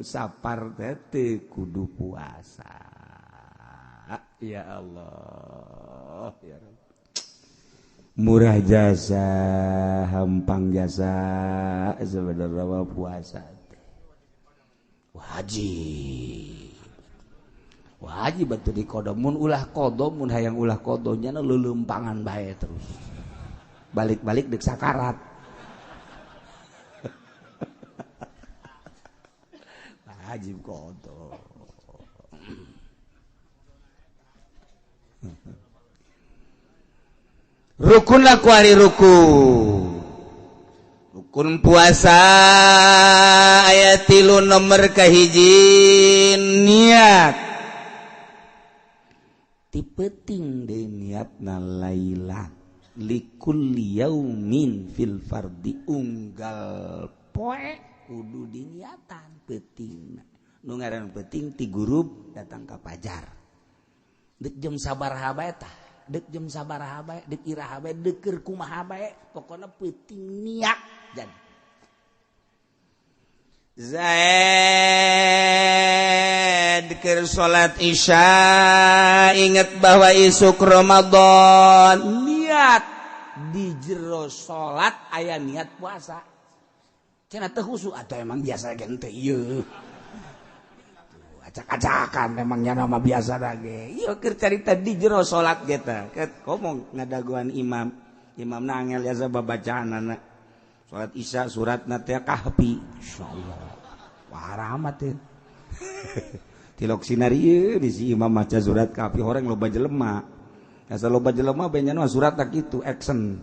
sapar teh kudu puasa Ya Allah ya Rabb. Murah jasa hampang jasa sebenarnya puasa wajib betul di kodo mun ulah kodo mun hayang ulah kodonya na lelempangan bae terus balik-balik dek sakarat wajib kodo rukun laku hari rukun puasa ayat 3 nomor kahiji niat tipeting de niatna lailan likulli yaumin fil fardi unggal poe kudu diniatan peting nu ngaran peting ti grup datang ka pajar dek jam sabaraha bae tah dek jam sabaraha bae dek iraha bae dek keur kumaha bae pokona peting niat jadi Zaid keur salat isya ingat bahwa isuk Ramadan niat di jero salat aya niat puasa cenah teu khusyuk atuh emang biasa ge teu ieu acak-acakan emangnya nama biasa lagi ieu keur carita di jero salat ge teh komong ngadaguan imam nangel biasa babacaanana salat isya suratna teh kahfi insyaallah wah rahmat teh tilok sinarieu di si imam maca surat kahfi horeng loba jelema asa loba jelema benyana surat tak kitu action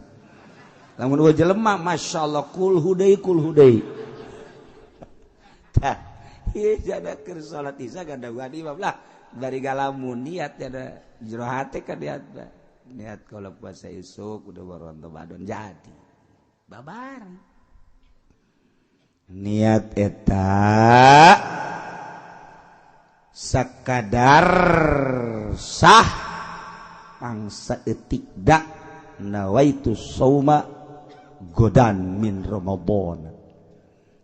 lamun loba jelema masyaallah kul hudai tah ieu jada keur salat isya gadaguan imam lah dari galamun niat ada jero hate ka niat kalau puasa isuk udah baron Ramadan jadi babar niat eta sakadar sah angsa etik dak nawaitu sauma godan min Ramadan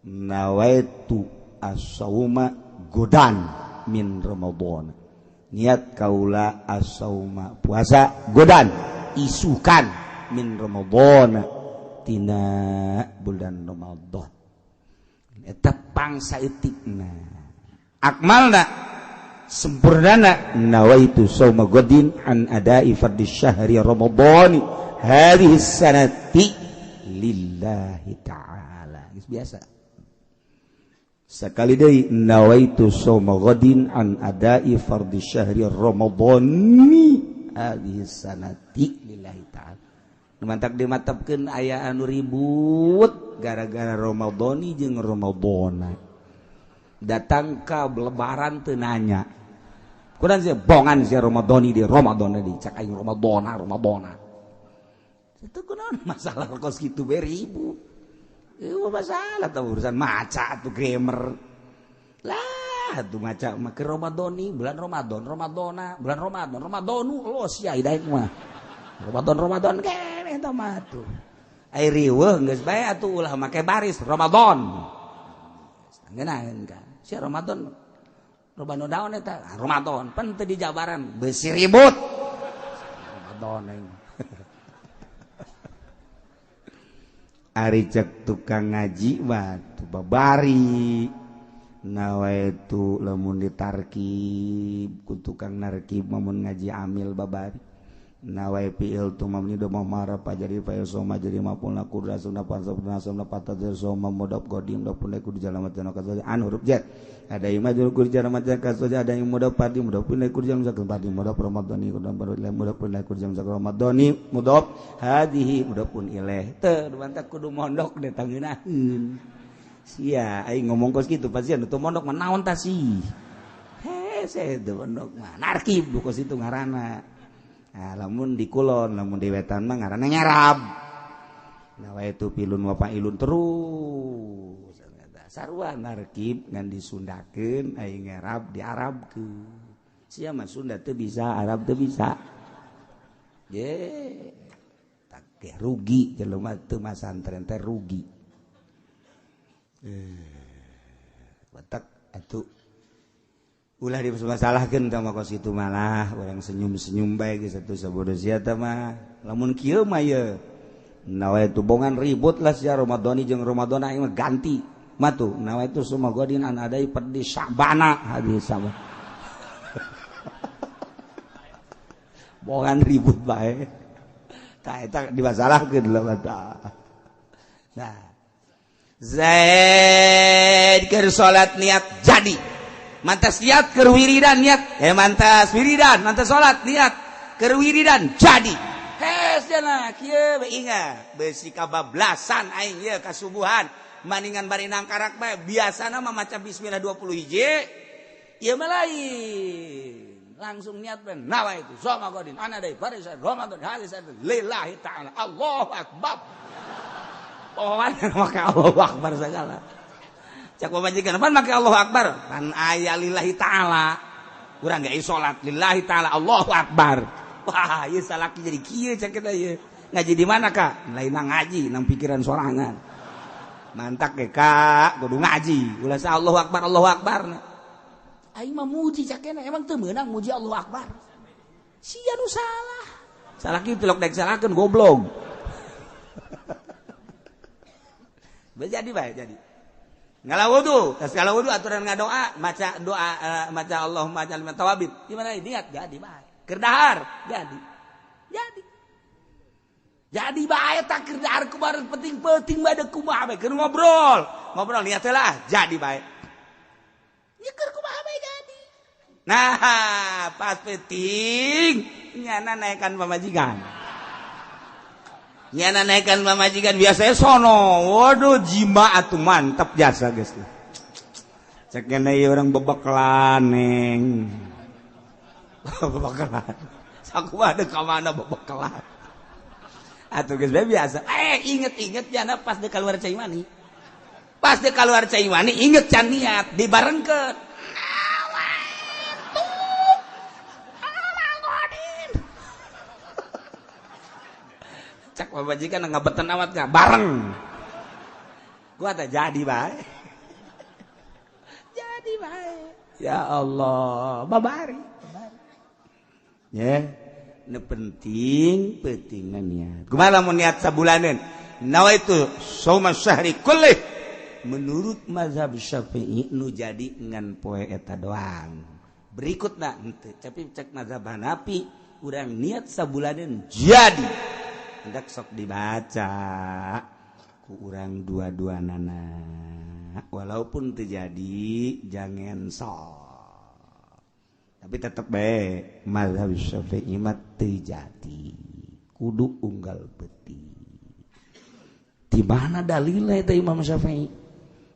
nawaitu as-sauma godan min Ramadan niat kaula as-sauma puasa godan isukan min Ramadan tina bulan Ramadan eta pangsa etikna akmalna sempurnana nawaitu sauma godin an adai fardhi syahri Ramadan hadhihi sanati lillahi ta'ala geus biasa sakali deui nawaitu sauma godin an adai fardhi syahri Ramadan hadhihi sanati lillahi ta'ala mantak dimatapkeun aya anu ribut gara-gara Ramadhani jeung Ramadhana datang ka lebaran teu nanya kunaon sih bongan si Ramadhani di Ramadhana di cak aing Ramadhana itu kunaon masalah kos kitu bae ribut ieu masalah tah urusan maca atuh grammar lah atuh maca make Ramadhani bulan Ramadhana bulan Ramadhanu lo sia idaek mah Ramadan keneh tah mah tuh. Ai riweuh geus bae atuh ulah make baris Ramadan. Ngeunaheun kan. Si Ramadan robano daon eta Ramadan pan teu dijabaran beusi ribut. Ramadan aing. Ari cek tukang ngaji mah tuh babari. Nawaitu lamun ditarkib ku tukang narkib mun ngaji amil babari. Nawai fi'il tu mamni do mamara pajari fa soma jadi mapulna kudrasuna pansabna somna patadzir soma mudab godim do punai kudu jalamat jana kaza an huruf jet ada imajul kudu jalamat jana kaza ada yang mudab padi mudab punai kudu jam zakon padi mudab ramadhani kudu baru ilaih mudab punai kudu jam zakon ramadhani mudab hadihi mudab pun ilaih teu bantah kudu mondok de tangeunaheun sia aing ngomong kos kitu pasti anu teu mondok mah naon tah sih saya teu mondok mah narkib kos itu ngaranna. Nah, lamun di kulon, lamun di wetan mah ngaranna nyarab. Nah, wae tu pilun wa pailun terus. Sarua narkib ngan disundakeun aya nyarab diarabkeun. Sia mah Sunda teu bisa, Arab teu bisa. Ye. Tak ge rugi jelema teu masantren teh rugi. Batak atuh ulah dimasalahkeun sama kos itu malah orang senyum-senyum bae geus atuh sabodo sia teh mah lamun kieu mah ye nawe itu bongan ribut lah sia Ramadhani jeung Ramadan aing mah ganti mah tuh nawe itu semua godin an adai perdi Sya'bana hadis sama bongan ribut bae tah eta dimasalahkeun lah mata nah Zaid keur salat niat jadi mantas niat keur wiridan niat mantas wiridan mantas salat niat keur wiridan jadi hes cenah kieu ingat beusi kabablasan aing ieu kasubuhan maningan bari nangkarak bae biasana mah maca bismillah 20 hiji ieu mah lain langsung niat ben nawa itu sama godin ana deui barisan Ramadan hadis lillahi taala Allahu akbar pokoknya make Allahu akbar segala cak pamajikan pan make Allahu akbar kan aya lillahi taala urang ge salat lillahi taala Allahu akbar wah ieu salaki jadi kieu cak kita ieu ngaji di mana Kak lain ngaji nang pikiran sorangan mantak ge Kak kudu ngaji ulah sa Allahu akbar aing mah muji cak keneh emang teu meunang muji Allahu akbar sia nu salah kitu lok dek salahkeun goblok jadi baik jadi ngalah wudu tas ngalah wudu aturan ngadoa maca doa maca Allahumma ja'alna tawabin gimana niat jadi baik keur dahar jadi baik tak keur dahar kumaha penting bade kumaha bae keur ngobrol niat teh lah jadi baik ya keur kumaha bae jadi nah pas penting nyana naekan pamajikan nyana naikkan pamajikan biasanya sono waduh jima atuh mantap jasa geus cek kene orang bebeklan neng bebeklan sakumaha deuk ka mana bebeklan atuh geus biasa inget jana pas deuk kaluar cai mani inget can niat dibarengkeun cak pamajikan ngabetan amat gak bareng gua teh jadi bae ya Allah babari ya nu penting niat kumaha lamun niat sabulaneun nawaitu shauma syahri kullih menurut mazhab Syafi'i nu jadi ngan poe eta doang berikutna henteu tapi cek mazhab Hanafi urang niat sabulaneun jadi hendak sok dibaca ku urang dua-dua nana walaupun terjadi jangan sok tapi tetap baik mazhab Syafi'i mah terjadi kudu unggal peti di mana dalilnya itu Imam Syafi'i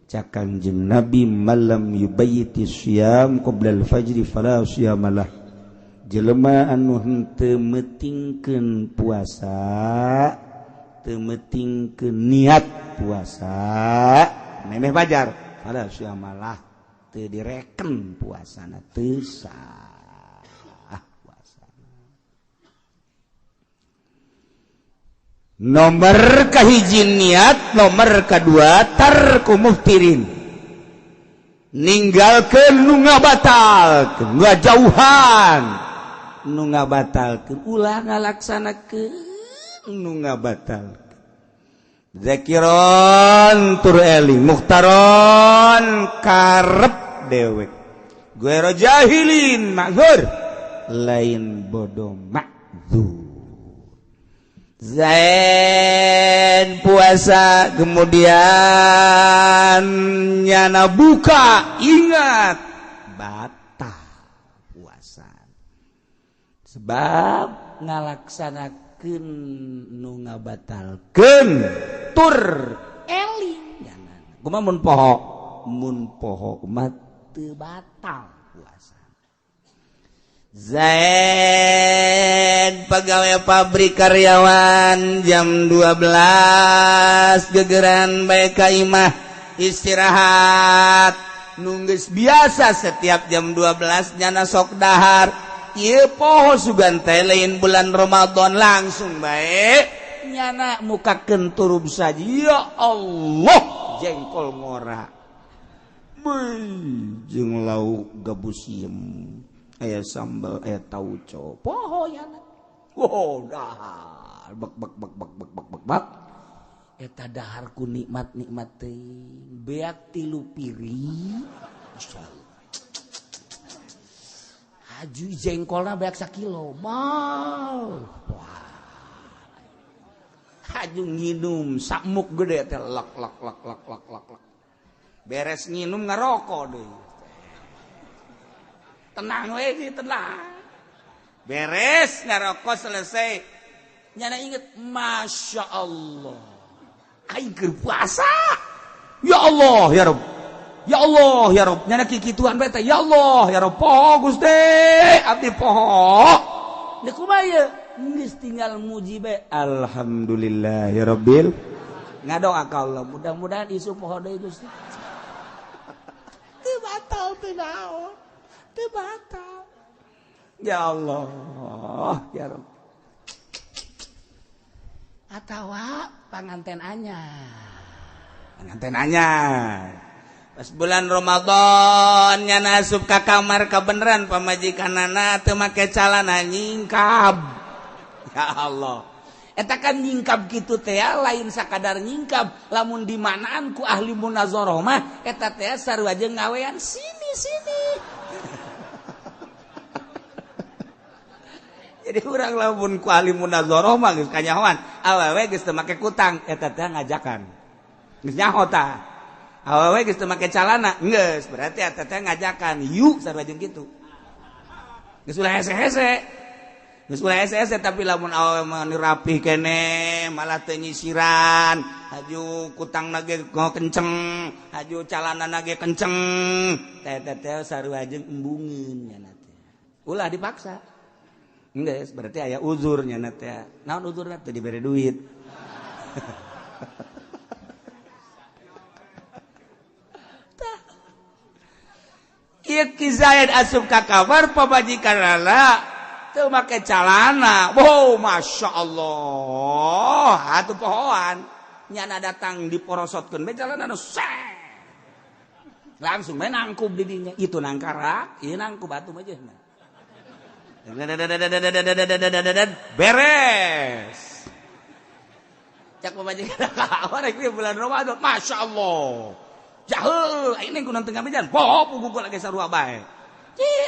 cak Kanjeng Nabi malam yubayyiti syam qabla al-fajri fala syamalah jelema anu henteu metingkeun puasa teu metingkeun niat puasa memeh fajar pada syamalah teu direken puasana teu sah puasana nomor kahiji niat nomor kadua tarku muftirin ninggalkeun nu ngabatalkeun ngajauhan nu ngabatalkeun ulah ngalaksanakeun nu ngabatalkeun zakiron tur eling mukhtaron karep dewek guero jahilin ma'dzur lain bodoh ma'dzur zain puasa kemudian nyana buka ingat batal puasa sebab ngalaksanakeun nu ngabatalkeun tur eling kumaha mun poho kumaha teu batal puasa Zain pegawai pabrik karyawan jam 12 gegeran bae ka imah istirahat nunggeus biasa setiap jam 12 nyana sok dahar ieu poho sugan teh lain bulan Ramadan langsung bae nyana mukakeun turub saja ya Allah jengkol ngora jeung lauk gabusiem aya sambal aya tauco poho ya dahar bak eta dahar ku nikmat teuing beak 3 piring masyaallah haju jengkolna beak 1 kilo mal wah haju nginum sakmuk gede teh lak beres nginum ngarokok deui tenang we sih tenang beres ngarokok selesai nyana inget masya Allah aing keur puasa ya Allah ya Rabb ya Allah ya Rabb nyana kikituan bae teh ya Allah ya Rabb poho Gusti abdi poho da kumaha ye geus tinggal muji bae alhamdulillah ya Rabbil ngadoa ka Allah mudah-mudahan isu poho deui Gusti teu batal teu naon teu batal ya Allah ya Rabb atawa panganten anyar pas bulan Ramadan nyana asup ka kamar kabeneran pamajikanana teu make calana nyingkab ya Allah eta kan nyingkab kitu teh lain sakadar nyingkab lamun di manaan ku ahli munazarah mah eta teh sarua jeung ngawean sini jadi urang lamun ku ahli munazarah mah geus kanyahoan awewe geus teu make kutang eta teh ngajakan geus nyaho tah awewe geus teu make calana geus berarti eta teh ngajakan yuk sarua jeung kitu geus ulah hese-hese tapi lamun awewe mah rapih kene malah teu nyisiran haju kutangna ge kenceng haju calanana ge kenceng teh sarua jeung embungeun nya teh ulah dipaksa enggak, berarti aya uzurnya nanti. Naon uzurna teu dibere duit. Ieu Ki Zaid asup ka kamar pamajikanana teu make calana. Wow, masyaallah. Atuh pohoan nyana datang diporosotkeun bae calana langsung main nangkub di dinya. Itu nangkara, ieu nangkub atuh mah jeung. Beres cak pamajikan orang itu bulan Ramadan masya Allah jahil ini kunan tengah mejan poho pugu lagi sarua bae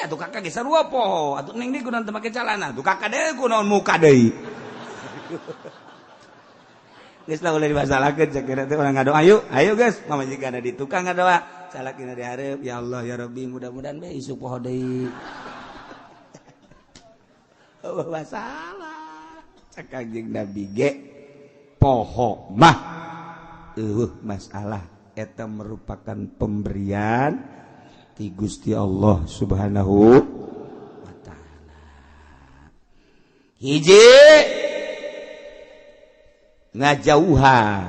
atuh kakak ge sarua poho atuh ning di kunan teu make calana atuh kakak deui kunaon muka deui geus lah ulah dibasalahkeun cek kira teh urang ngadoa ayo geus pamajikanna di tukang ngadoa salakina di hareup ya Allah ya Rabbi mudah-mudahan bae isu poho deui masalah cak Kangjeng Nabi ge poho mah masalah eta merupakan pemberian ti Gusti Allah Subhanahu wa taala hiji ngajauhan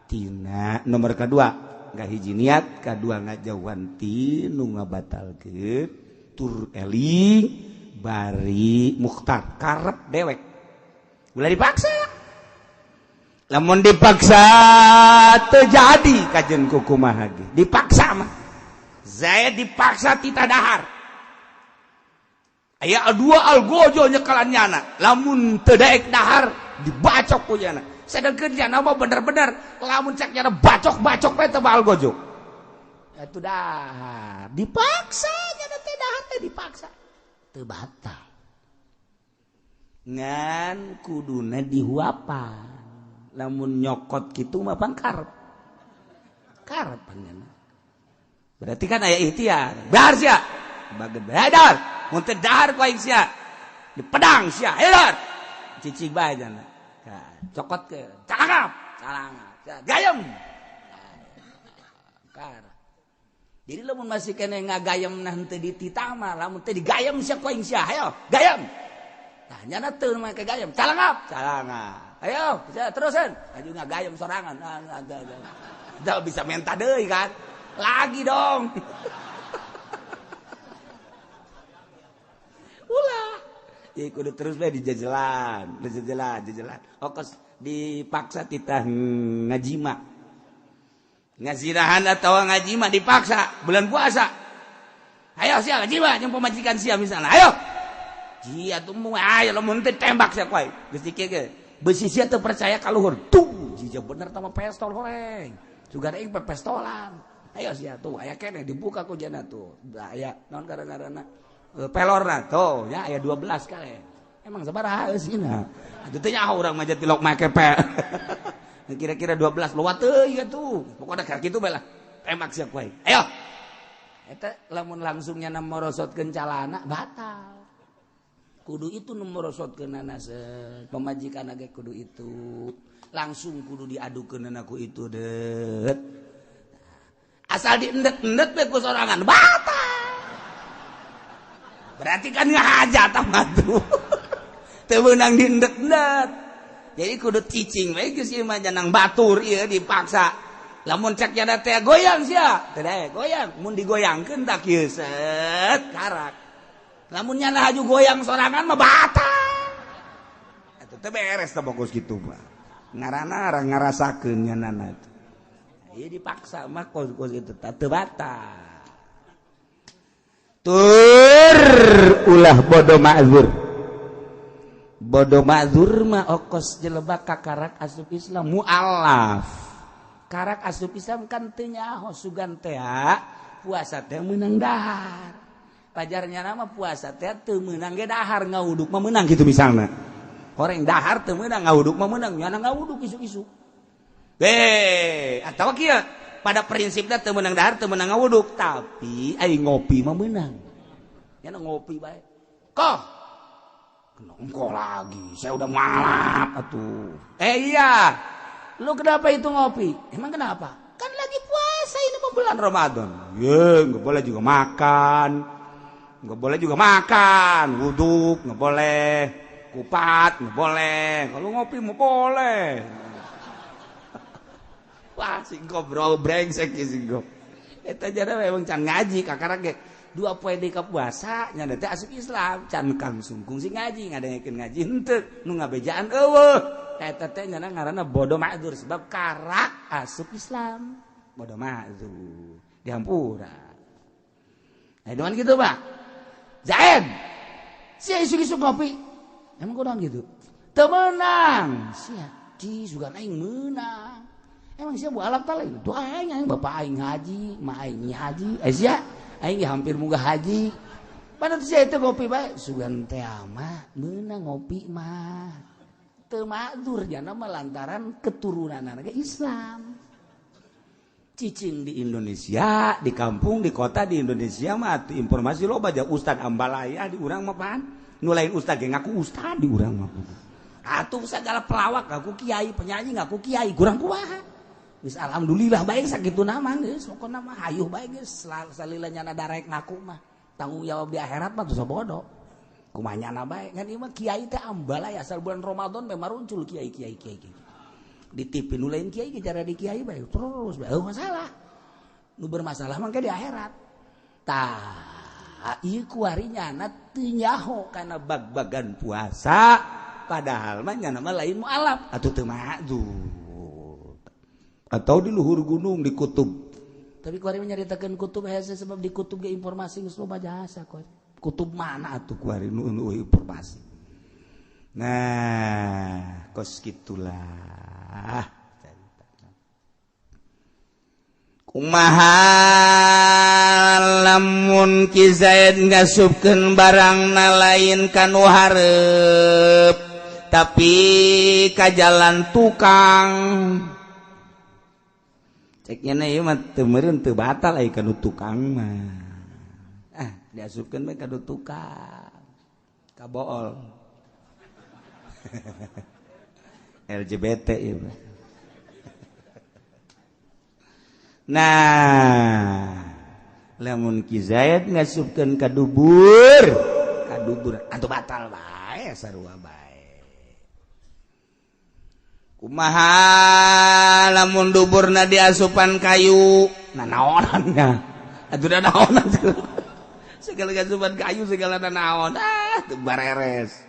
tina nomor kedua ngahiji niat kadua ngajauhan tinu ngabatalkeun tur eling bari mukhtar karep dewek ulah dipaksa lamun dipaksa terjadi kajen kukumaha ge dipaksa mah Zaid dipaksa ti tadahar aya dua algojo nyekalan nyana lamun teu daek dahar dibacok ku nyana sedengkeun nyana mah bener-bener lamun cek nyana bacok-bacok bae teu algojo atuh dahar dipaksa nyana teh dahar teh dipaksa batal ngan kuduna dihuapan lamun nyokot kitu mah pangkarep panjana berarti kan aya ikhtiar dahar sia bageud dahar mun teu dahar ku aing sia di pedang sia dahar cicing bae jana cokot ke calangap gayem jadi lamun masih kene ngagayem nah teu dititah mah lamun teu digayem sia ku aing sia hayo gayem tah nyana teu make gayem calangap ayo bisa terusan aju ngagayem sorangan da bisa menta deui kan lagi dong ulah ya kudu terus bae dijajelan ongkos dipaksa titah ngajima ngazirahan atau ngaji mah dipaksa bulan puasa. Ayo sia ngaji mah jeung pamajikan sia misalnya. Ayo. Ji atuh mun ayo lamun teh tembak sia koy. Geus dikeu ge. Beusi sia teu percaya ka luhur. Tuh, jija bener tah mah pestol goreng. Sugan aing pestolan. Ayo sia tuh aya keneh dibuka ku jana tuh. Aya naon ngaranna? Pelorna tuh ya aya 12 kali. Emang sabaraha eusina. Atuh teh nyaho urang mah tilok make pel. Kira-kira 12 lewat teuy atuh. Pokona ka kitu bae lah. Tembak sia koy. Ayo. Eta lamun langsungnya morosotkeun calana batal. Kudu itu morosotkeunana pamajikan ge kudu itu. Langsung kudu diadukeunana ku itu det. Asal diendet-endet bae ku sorangan batal. Berarti kan ngahajat mah tuh. Teu meunang diendet-endet. Jadi kudu cicing we geus ieu mah janang batur ieu dipaksa. Lamun cek jana teh goyang sia, teh goyang. Mun digoyangkeun tak kieu set karak. Lamun nyana haju goyang sorangan mah batal. Atuh teh beres teh bagus kitu mah. Ngaranna ngarasakeun nyanana teh. Ieu dipaksa mah kos kitu teu batal. Tur ulah bodo ma'zur. Bodo ma'zur mah okos jelebak ka karak asup Islam mualaf. Karak asup Islam kan teu nyaho sugan teh puasa teh meunang dahar. Pajarnya nama puasa teh teu meunang ge dahar ngawuduk mah meunang kitu misalna. Horeng dahar teu meunang ngawuduk mah meunang nyana ngawuduk isuk-isuk. Atawa kieu pada prinsipnya teu meunang dahar teu meunang ngawuduk tapi ai ngopi mah meunang. Nyana ngopi bae. Koh nongko lagi, saya udah malap atuh. Iya, lu kenapa itu ngopi? Emang kenapa? Kan lagi puasa ini bulan Ramadan. Ya, nggak boleh juga makan, wuduk nggak boleh, kupat nggak boleh. Kalau ngopi mau boleh. Wah, singkop bro, brengsek singkop. Eta jana memang can ngaji kakara ge. 2 poe di puasa nyana teh asup Islam can kang sungkung si ngaji ngadengekeun ngaji henteu nu ngabejaan eueuh eta teh nyana ngaranna bodo ma'dzur sebab karak asup Islam bodo ma'dzur dihampura. Dengan gitu Pak Zaid sia isuk-isuk ngopi emang kunaon gitu teu meunang sia di sugan aing meunang emang sia bualap teh tuh aing bapak aing haji ma aing haji sia aing hampir munggah haji. Padahal saya itu ngopi bae sugan teh mah meunang ngopi mah. Teu ma'dzur jana mah lantaran keturunanna ge Islam. Cicing di Indonesia, di kampung, di kota di Indonesia mah informasi loba aja ustad ambalaya di urang mah pan. Nu lain ustad ge ngaku ustad di urang mah. Atuh segala pelawak ngaku kiai, penyanyi ngaku kiai, kurang kumaha. Geus alhamdulillah bae sakituna mah geus pokona mah hayuh bae geus salila nyana darek ngaku mah tanggung jawab di akhirat mah teu sabodo kumaha nyana bae ngan ieu mah kiai teh ambalai asal bulan Ramadan mah maruncul kiai di TV nu lain kiai ge cara di kiai bae terus bae masalah nu bermasalah mah di akhirat tah ieu kuari nyana teu nyaho kana bag-bagan puasa padahal mah nyana mah lain mualaf atuh teu ma'dzur atau di luhur gunung di kutub. Tapi kuari menyaritakeun kutub hese sebab di kutub ge informasi geus loba jasa kuari. Kutub mana atuh kuari nu informasi. Nah, kos kitulah. Kumaha lamun Ki Zaid ngasupkeun barangna lain kanu hareup tapi ka jalan tukang ceknya ieu mah teu meureun teu batal ai kanu tukang mah. Diasupkeun bae kanu tukang. Ka bool. LGBT ieu mah. Nah, lamun Ki Zaid ngasupkeun ka dubur atuh batal bae sarua bae. Kumaha lamun duburna diasupan kayu nah naonannya atuh da naonan segala asupan kayu segala naon teu bareres.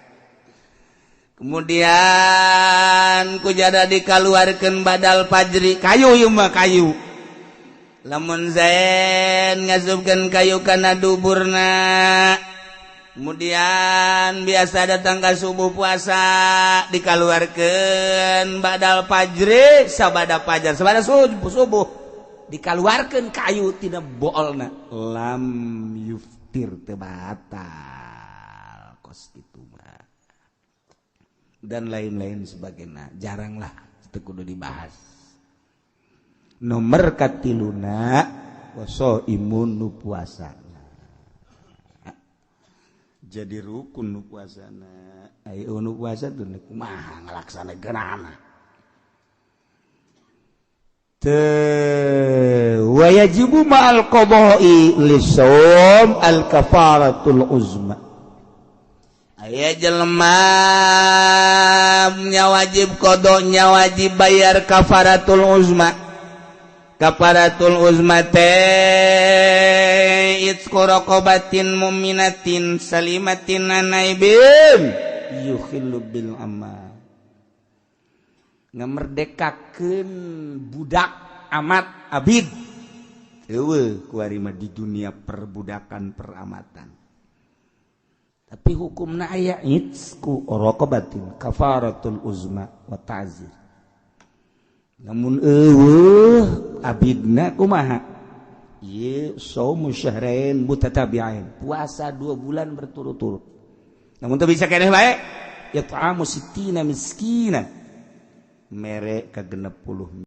Kemudian kujada dikaluarkeun badal fajri kayu ieu mah kayu lamun zain ngasupkeun kayu kana duburna kemudian biasa datang ke subuh puasa dikaluarkeun badal fajri sabada fajar sabada subuh dikaluarkeun kayu tina boolna lam yuftir teu batal kos kitu mah dan lain-lain sebagainya jaranglah teu kudu dibahas. Nomor katiluna waso imun nu puasa jadi rukun nu puasana ayo nu puasa tuh kumaha ngalaksanakeunana wa yajibu ma'al qada'i lisawm al kafaratul uzma aya jelema nya wajib qada nya wajib bayar kafaratul uzma. Kafaratul uzmate itsqu raqabatin mu'minatin salimatin anaibin yukhillu bil amal ngamerdekakeun budak amat abid eueuh kuari mah di dunia perbudakan peramatan tapi hukumna aya itsqu raqabatin kafaratul uzma wa ta'zir. Namun abidna kumaha ieu shaum syahrain mutatabi'ain puasa 2 bulan berturut-turut namun teu bisa keneh bae ya ta'amu sittina miskina mere ka 60